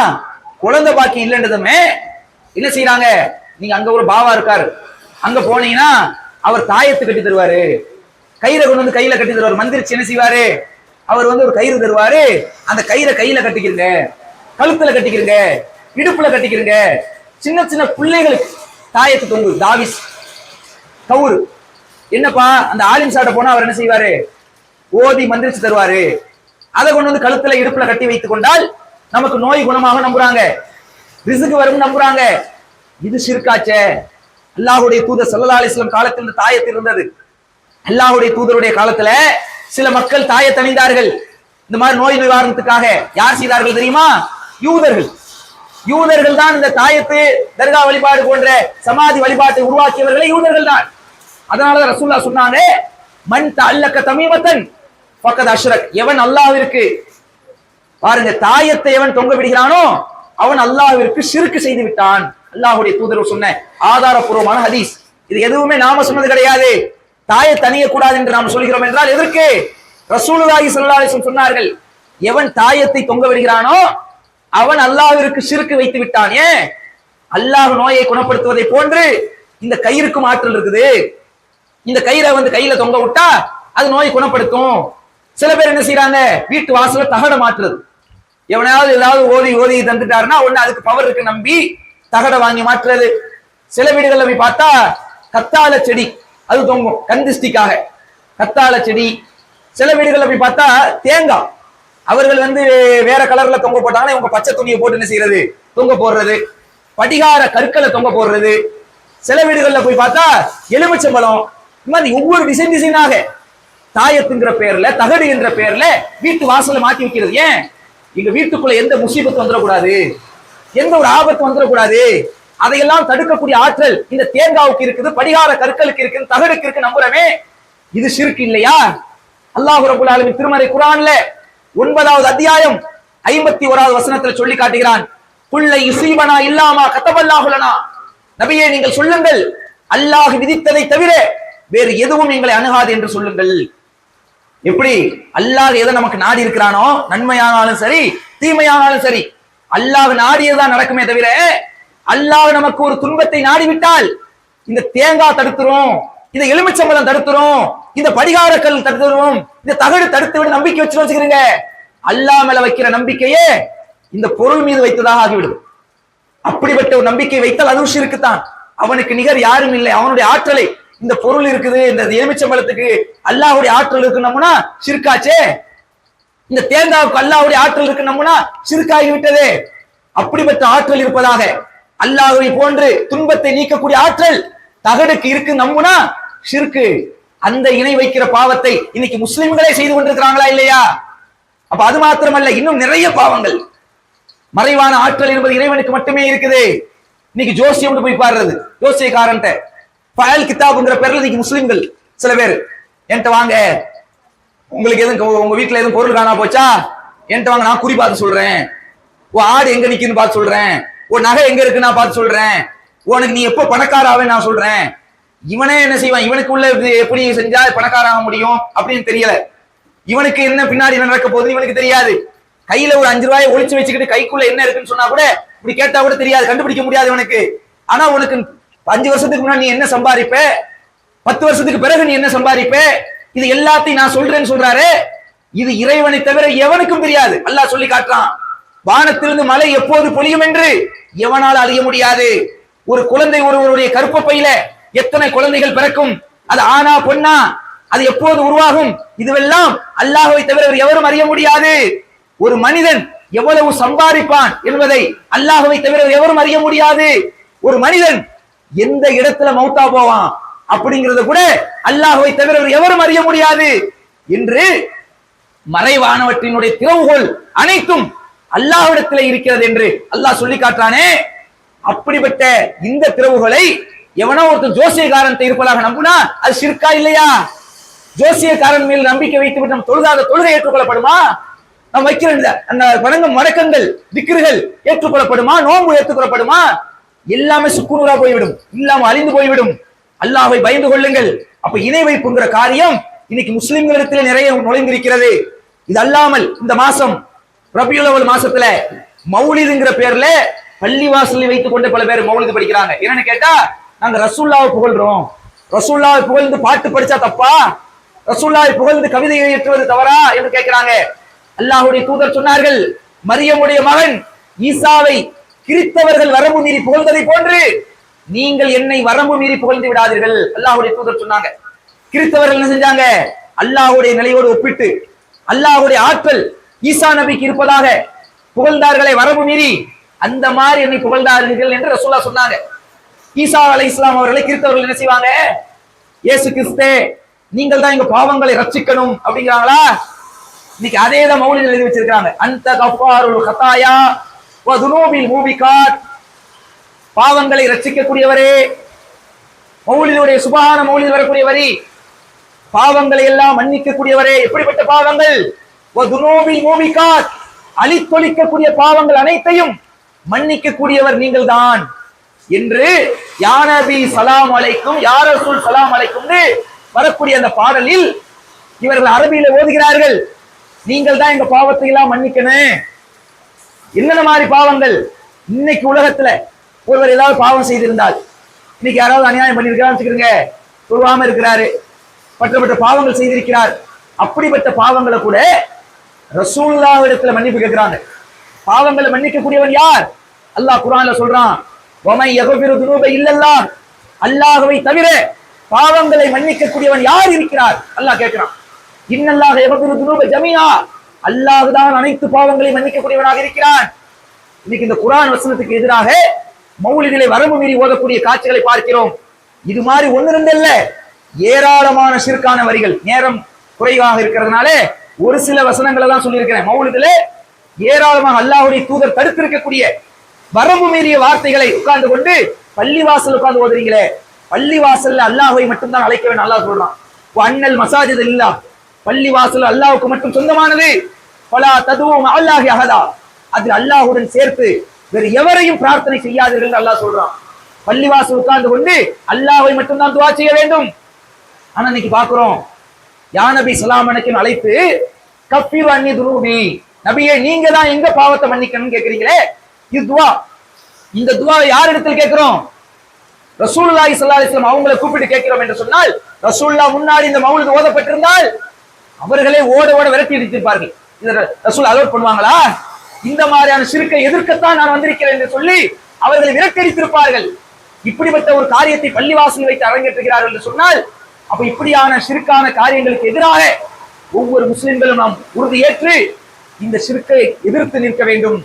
குழந்தை பாக்கியம் இல்லைன்றதுமே என்ன செய்யறாங்க? நீங்க அங்க ஒரு பாவா இருக்காரு, அங்க போனீங்கன்னா அவர் தாயத்து கட்டி தருவாரு, கயிறை கொண்டு வந்து கையில கட்டி தருவாரு, மந்திரிச்சு என்ன செய்வாரு? அவர் வந்து ஒரு கயிறு தருவாரு, அந்த கயிறை கையில கட்டிக்கிறங்க, கழுத்துல கட்டிக்கிறங்க, இடுப்புல கட்டிக்கிறங்க. சின்ன சின்ன பிள்ளைகளுக்கு தாயத்து தொங்கு, தாவிஸ் கவுரு. என்னப்பா அந்த ஆலிம் சாட்ட போனா அவர் என்ன செய்வாரு? ஓதி மந்திரிச்சு தருவாரு, அதை கொண்டு வந்து கழுத்துல இடுப்புல கட்டி வைத்துக் கொண்டால் நமக்கு நோய் குணமாக நம்புறாங்க, ரிசுக்கு வரும் நம்புறாங்க. இது ஷிர்காச்சே. அல்லாஹ்வுடைய தூதர் ஸல்லல்லாஹு அலைஹி வஸல்லம் காலத்தில் இந்த தாயத்து இருந்தது. அல்லாஹ்வுடைய தூதருடைய காலத்துல சில மக்கள் தாயத் அணிந்தார்கள், இந்த மாதிரி நோய் நிவாரணத்துக்காக. யார் செய்தார்கள் தெரியுமா? யூதர்கள். யூதர்கள் தான் இந்த தாயத்து, தர்கா வழிபாடு போன்ற சமாதி வழிபாட்டை உருவாக்கியவர்களே யூதர்கள் தான். அதனாலதான் ரசூலுல்லாஹ் சொன்னாங்க, மன் தஅல்லக தமீமத்தன் ஃபக்கத் அஷ்ரக், எவன் அல்லாஹ்விற்கு பாருங்க தாயத்தை எவன் தொங்க விடுகிறானோ அவன் அல்லாஹ்விற்கு ஷிர்க் செய்து விட்டான். அல்லாஹ்வுடைய தூதர் சொன்ன ஆதாரப்பூர்வமான ஹதீஸ். இது எதுவுமே நாம சொன்னது கிடையாது. தாயத்தை அணியக்கூடாது என்று நாம் சொல்கிறோம் என்றால் எதற்கு? ரசூலுல்லாஹி ஸல்லல்லாஹு அலைஹி வஸல்லம் சொன்னார்கள், எவன் தாயத்தை தொங்க விடுகிறானோ அவன் அல்லாஹ்விற்கு ஷிர்க் வைத்து விட்டான். ஏன்? அல்லாஹ் நோயை குணப்படுத்துவதை போன்று இந்த கயிறுக்கும் ஆற்றல் இருக்குது. இந்த கயிறை வந்து கையில தொங்க விட்டா அது நோய் குணப்படுத்தும். சில பேர் என்ன செய்யறாங்க? வீட்டு வாசல தகட மாற்றுறது. எவனாவது ஏதாவது ஓதி தந்துட்டாருன்னா ஒண்ணு அதுக்கு பவர் இருக்கு நம்பி தகட வாங்கி மாற்றுறது. சில வீடுகள்ல போய் பார்த்தா கத்தாழ செடி அது தொங்கும், கந்திஷ்டிக்காக கத்தாழ செடி. சில வீடுகள்ல போய் பார்த்தா தேங்காய், அவர்கள் வந்து வேற கலர்ல தொங்க போட்டாங்கன்னா இவங்க பச்சை துணியை போட்டு என்ன செய்யறது? தொங்க போடுறது. படிகார கற்களை தொங்க போடுறது. சில வீடுகள்ல போய் பார்த்தா எலுமிச்சம்பழம். இந்த மாதிரி ஒவ்வொரு டிசைனாக தாயத்துங்கிற பேர்ல, தகடு என்ற பேர்ல வீட்டு வாசல்ல மாட்டி வைக்கிறது. ஏன்? எங்க வீட்டுக்குள்ள எந்த முசீபத்து வந்துடக்கூடாது, எந்த ஒரு ஆபத்து வந்துடக்கூடாது, அதையெல்லாம் தடுக்கக்கூடிய ஆற்றல் இந்த தேங்காவுக்கு இருக்குது, படிகார கற்களுக்கு இருக்குது, தகடுக்கு இருக்கு நம்புறமே. இது ஷிர்க் இல்லையா? அல்லாஹ் ரப்பல் ஆலமீன் திருமறை குர்ஆன்ல 9வது அத்தியாயம் 51வது வசனத்துல சொல்லி காட்டுகிறான், குல்லை யுஸீபனா இல்லாமா கதபல்லாஹு லனா, நபியே நீங்கள் சொல்லுங்கள், அல்லாஹ் விதித்ததை தவிர வேறு எதுவும் எங்களை அணுகாது என்று சொல்லுங்கள். எப்படி? அல்லாஹ் எதை நமக்கு நாடி இருக்கிறானோ, நன்மையானாலும் சரி தீமையானாலும் சரி, அல்லாஹ் நாடியதான் நடக்குமே தவிர அல்லாஹ் நமக்கு ஒரு துன்பத்தை நாடிவிட்டால் இந்த தேங்காய் தடுத்துரும், இந்த எலுமிச்சம்பழம் தடுத்துரும், இந்த படிகாரக்கல் தடுத்துரும், இந்த தகடு தடுத்து விட நம்பிக்கை வச்சு வச்சுக்கிறீங்க. அல்லாஹ் மேல வைக்கிற நம்பிக்கையே இந்த பொருள் மீது வைத்ததாக ஆகிவிடும். அப்படிப்பட்ட ஒரு நம்பிக்கை வைத்தால் அதுவும் ஷிர்க்குத்தான். அவனுக்கு நிகர் யாரும் இல்லை. அவனுடைய ஆற்றலை, இந்த பொருள் இருக்குது, இந்த எலுமிச்சம்பழத்துக்கு அல்லாஹ்வுடைய ஆற்றல் இருக்குன்னோம்னா ஷிர்காச்சே. இந்த தேங்காவுக்கு அல்லாஹ்வுடைய ஆற்றல் இருக்குன்னோம்னா ஷிர்காகி விட்டதே. அப்படிப்பட்ட ஆற்றல் இருப்பதாக, அல்லாஹ்வை போன்று துன்பத்தை நீக்கக்கூடிய ஆற்றல் தகடுக்கு இருக்கு நம்புனா ஷிர்கு. அந்த இணை வைக்கிற பாவத்தை இன்னைக்கு முஸ்லிம்களே செய்து கொண்டிருக்கிறாங்களா இல்லையா? அப்ப அது மாத்திரமல்ல, இன்னும் நிறைய பாவங்கள். மறைவான ஆற்றல் என்பது இறைவனுக்கு மட்டுமே இருக்குது. இன்னைக்கு ஜோசியம் போய் பாடுறது, ஜோசியக்காரன்ட்ட ஃபயல் கிதாப்ங்கிற பேர்ல இன்னைக்கு முஸ்லிம்கள் சில பேர் என்கிட்ட வாங்க, உங்களுக்கு எதுவும் உங்க வீட்டுல எதுவும் பொருள் காணா போச்சா என்கிட்ட வாங்க, நான் குறி பார்த்து சொல்றேன். ஆடு எங்க நிக்குன்னு பார்த்து சொல்றேன். நகை எங்க இருக்கு நான் பார்த்து சொல்றேன். உனக்கு நீ எப்போ பணக்காராவே நான் சொல்றேன். இவனே என்ன செய்வான், இவனுக்கு உள்ள எப்படி செஞ்சா பணக்காராக முடியும் அப்படின்னு தெரியல. இவனுக்கு என்ன பின்னாடி என்ன நடக்க போகுது இவனுக்கு தெரியாது. கையில ஒரு 5 ரூபாயை ஒளிச்சு வச்சுக்கிட்டு கைக்குள்ள என்ன இருக்குன்னு சொன்னா கூட, இப்படி கேட்டா கூட தெரியாது, கண்டுபிடிக்க முடியாது இவனுக்கு. ஆனா உனக்கு 5 வருஷத்துக்கு முன்னாடி நீ என்ன சம்பாதிப்ப, 10 வருஷத்துக்கு பிறகு நீ என்ன சம்பாதிப்ப, இது எல்லாத்தையும் நான் சொல்றேன்னு சொல்றாரு. இது இறைவனை தவிர எவனுக்கும் தெரியாது. அல்லாஹ் சொல்லி காட்டுறான், வானத்திலிருந்து மழை எப்போது பொழியும் என்று எவனால் அறிய முடியாது. ஒரு குழந்தை ஒருவருடைய கருப்ப பையில எத்தனை குழந்தைகள் பிறக்கும், அது ஆனா பொண்ணா, அது எப்போது உருவாகும், இதுவெல்லாம் அல்லாஹ்வை தவிர எவரும் அறிய முடியாது. ஒரு மனிதன் எவ்வளவு சம்பாதிப்பான் என்பதை அல்லாஹ்வை தவிர எவரும் அறிய முடியாது. ஒரு மனிதன் எந்த இடத்துல மௌத்தா போவான் அப்படிங்கறத கூட அல்லாஹ்வை தவிர எவரும் அறிய முடியாது என்று மறைவானவற்றினுடைய திறவுகோல் அனைத்தும் அல்லாஹ்விடத்தில் இருக்கிறது என்று அல்லாஹ் சொல்லி காட்டுறானே. அப்படிப்பட்ட இந்த திறவுகளை எவனோ ஒருத்தர் ஜோசியக்காரன் இருப்பதாக நம்புனா அது ஷிர்கா இல்லையா? ஜோசியக்காரன் மேல் நம்பிக்கை வைத்து விட்டு நம்ம தொழுதாத தொழுகை ஏற்றுக்கொள்ளப்படுமா? நாம் வைக்கிற அந்த வணங்கும் வணக்கங்கள் திக்ருகள் ஏற்றுக்கொள்ளப்படுமா? நோன்பு ஏற்றுக்கொள்ளப்படுமா? எல்லாமே சுக்குநூறா போய்விடும், இல்லாம அழிந்து போய்விடும். அல்லாஹ்வை பயந்து கொள்ளுங்கள். அப்ப இணை வைப்புங்கிற காரியம் இன்னைக்கு முஸ்லிம்களிடத்தில் நிறைய நுழைந்திருக்கிறது. இது அல்லாமல் இந்த மாசம் ரபியுல் அவ்வல் மாசத்துல மௌலிதுங்கிற பேர்ல பள்ளி வாசலில் வைத்துக் கொண்டு பல பேர் மௌலிது படிக்கிறாங்க. என்னன்னு கேட்டா, நாங்க ரசூல்லாவை புகழ்றோம், ரசூல்லாவை புகழ்ந்து பாட்டு படிச்சா தப்பா, ரசூல்லாவை புகழ்ந்து கவிதை ஏற்றுவது தவறா என்று கேட்கிறாங்க. அல்லாஹ்வுடைய தூதர் சொன்னார்கள், மரியமுடைய மகன் ஈசாவை கிறிஸ்தவர்கள் வரம்பு மீறி புகழ்ந்ததை போன்று நீங்கள் என்னை வரம்பு மீறி புகழ்ந்து விடாதீர்கள். அல்லாஹ்வுடைய தூதர் சொன்னாங்க. கிறிஸ்தவர்கள் என்ன செஞ்சாங்க, அல்லாஹ்வுடைய நிலையோடு ஒப்பிட்டு அல்லாஹ்வுடைய ஆற்றல் ஈசா நபிக்கு இருப்பதாக புகழ்ந்தார்களே வரம்பு மீறி, அந்த மாதிரி என்னை புகழ்ந்தார்கள் என்று ரசூலுல்லாஹ் சொன்னாங்க. ஈசா அலைஹிஸ்ஸலாம் அவர்களை கிறிஸ்தவர்கள் என்ன செய்வாங்க, இயேசு கிறிஸ்தே நீங்கள் தான் எங்க பாவங்களை ரட்சிக்கணும் அப்படிங்கிறாங்களா? இன்னைக்கு அதே தான் மௌலிதில் எழுதி வச்சிருக்காங்க. அந்த கஃபாருல் கதாயா வ துனூபில் மூபிகாத், பாவங்களை ரட்சிக்கக்கூடியவரே. மௌலிதுடைய சுபஹான மௌலிது வரக்கூடிய வரி, பாவங்களை எல்லாம் மன்னிக்கக்கூடியவரே. எப்படிப்பட்ட பாவங்கள்? வ துனூபில் மூபிகாத், அழித்தொழிக்கக்கூடிய பாவங்கள் அனைத்தையும் மன்னிக்கக்கூடியவர் நீங்கள் தான் என்று யா நபி சலாம் அலைக்கும் யா ரசூல் சலாம் அலைக்கும் வரக்கூடிய அந்த பாடலில் இவர்கள் அரபியில ஓதுகிறார்கள். நீங்கள் தான் எங்க பாவத்தை எல்லாம் மன்னிக்கணும். என்னென்ன மாதிரி பாவங்கள்? இன்னைக்கு உலகத்துல ஒருவர் ஏதாவது பாவம் செய்திருந்தால், இன்னைக்கு யாராவது அநியாயம் பண்ணிருக்கிறான்னு வச்சுக்கிறீங்க, சொல்லுவாம இருக்கிறாரு, மற்ற பாவங்கள் செய்திருக்கிறார். அப்படிப்பட்ட பாவங்களை கூட ரசூலுல்லாஹ் இடத்துல மன்னிப்பு கேட்கிறாங்க. பாவங்களை மன்னிக்கக்கூடியவன் யார்? அல்லாஹ் குர்ஆன்ல சொல்றான், வமை யக்ஃபிரு துனூப இல்லல்லாஹ், அல்லாஹ்வை தவிர பாவங்களை மன்னிக்கக்கூடியவன் யார் இருக்கிறார்? அல்லாஹ் கேட்கிறான். இன்னல்லாஹ யக்ஃபிரு துனூப ஜமீஆ, அல்லாஹ் தான் அனைத்து பாவங்களை மன்னிக்கக்கூடியவனாக இருக்கிறான். இன்னைக்கு இந்த குர்ஆன் வசனத்துக்கு எதிராக மௌலிதிலே வரம்பு மீறி ஓதக்கூடிய காட்சிகளை பார்க்கிறோம். இது மாதிரி ஒன்னு ரெண்டு இல்ல, ஏராளமான ஷிர்கான வரிகள். நேரம் குறைவாக இருக்கிறதுனால ஒரு சில வசனங்களை தான் சொல்லியிருக்கிறேன். மௌலிதிலே ஏராளமாக அல்லாஹ்வுடைய தூதர் தடுத்திருக்கக்கூடிய வரம்பு மீறிய வார்த்தைகளை உட்கார்ந்து கொண்டு பள்ளிவாசல் உட்கார்ந்து ஓதுறீங்களே, பள்ளிவாசல்ல அல்லாஹ்வை மட்டும்தான் அழைக்க வேண்டும். அல்லாஹ் சொல்றான், அன்னல் மசாஜித் இல்லா, பள்ளிவாசல் அல்லாஹ்வுக்கு மட்டும் சொந்தமானது. ஃபலா ததுஉ மஅல்லாஹி அஹதா, அது அல்லாஹ்வுடன் சேர்த்து வேறு எவரையும் பிரார்த்தனை செய்யாதீர்கள் அல்லாஹ் சொல்றான். பள்ளிவாசல் உட்கார்ந்து கொண்டு அல்லாஹ்வை மட்டும்தான் துஆ செய்ய வேண்டும். ஆனா இன்னைக்கு பாக்குறோம், யா நபி ஸலாம் அலைக்கும் அழைத்து கஃபிரு அன்னி துனூபி, நபியே நீங்க தான் எங்க பாவத்தை மன்னிக்கணும்னு கேக்குறீங்களே, இது துஆ. இந்த துஆவை யார் இடத்தில் கேட்கிறோம்? ரசூலுல்லாஹி ஸல்லல்லாஹு அலைஹி வஸல்லம் அவங்களை கூப்பிட்டு கேட்கிறோம் என்று சொன்னால், ரசூலுல்லாஹ் முன்னாடி இந்த மௌலித் ஓதப்பட்டிருந்தால் அவர்களே ஓட ஓட விரட்டி அடித்திருப்பார்கள். இத ரசூல் அலோட் பண்ணுவாங்களா? இந்த மாதிரியான ஷிர்க்கை எதிர்க்கத்தான் நான் வந்திருக்கிறேன் என்று சொல்லி அவர்களை விரட்டி அடித்திருப்பார்கள். இப்படிப்பட்ட ஒரு காரியத்தை பள்ளிவாசல் வைத்து அரங்கேற்றுகிறார்கள் என்று சொன்னால், அப்ப இப்படியான ஷிர்கான காரியங்களுக்கு எதிராக ஒவ்வொரு முஸ்லிம்களும் நாம் உறுதியேற்று இந்த ஷிர்கை எதிர்த்து நிற்க வேண்டும்.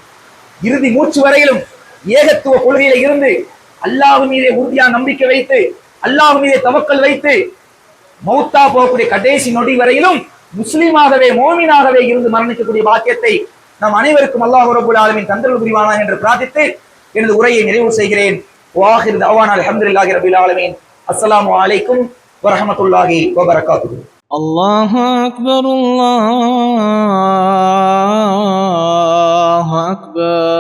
இறுதி மூச்சு வரையிலும் ஏகத்துவ கொள்கையில இருந்து அல்லாஹ் மீதே உறுதியான நம்பிக்கை வைத்து, அல்லாஹ் மீதே தவக்கல் வைத்து, மௌத்தா போகக்கூடிய கடைசி நொடி வரையிலும் முஸ்லீமாகவே மோமினாகவே இருந்து மரணிக்கக்கூடிய பாக்கியத்தை நாம் அனைவருக்கும் அல்லாஹ் ரப்பல் ஆலமீன் தந்தருள் புரிவானாக என்று பிரார்த்தித்து எனது உரையை நிறைவு செய்கிறேன். வாஹிர் தஅவானா அல்ஹம்துலில்லாஹி ரப்பில் ஆலமீன். அஸ்ஸலாமு அலைக்கும் வரஹ்மத்துல்லாஹி வபரகாத்துஹு. الله أكبر الله أكبر.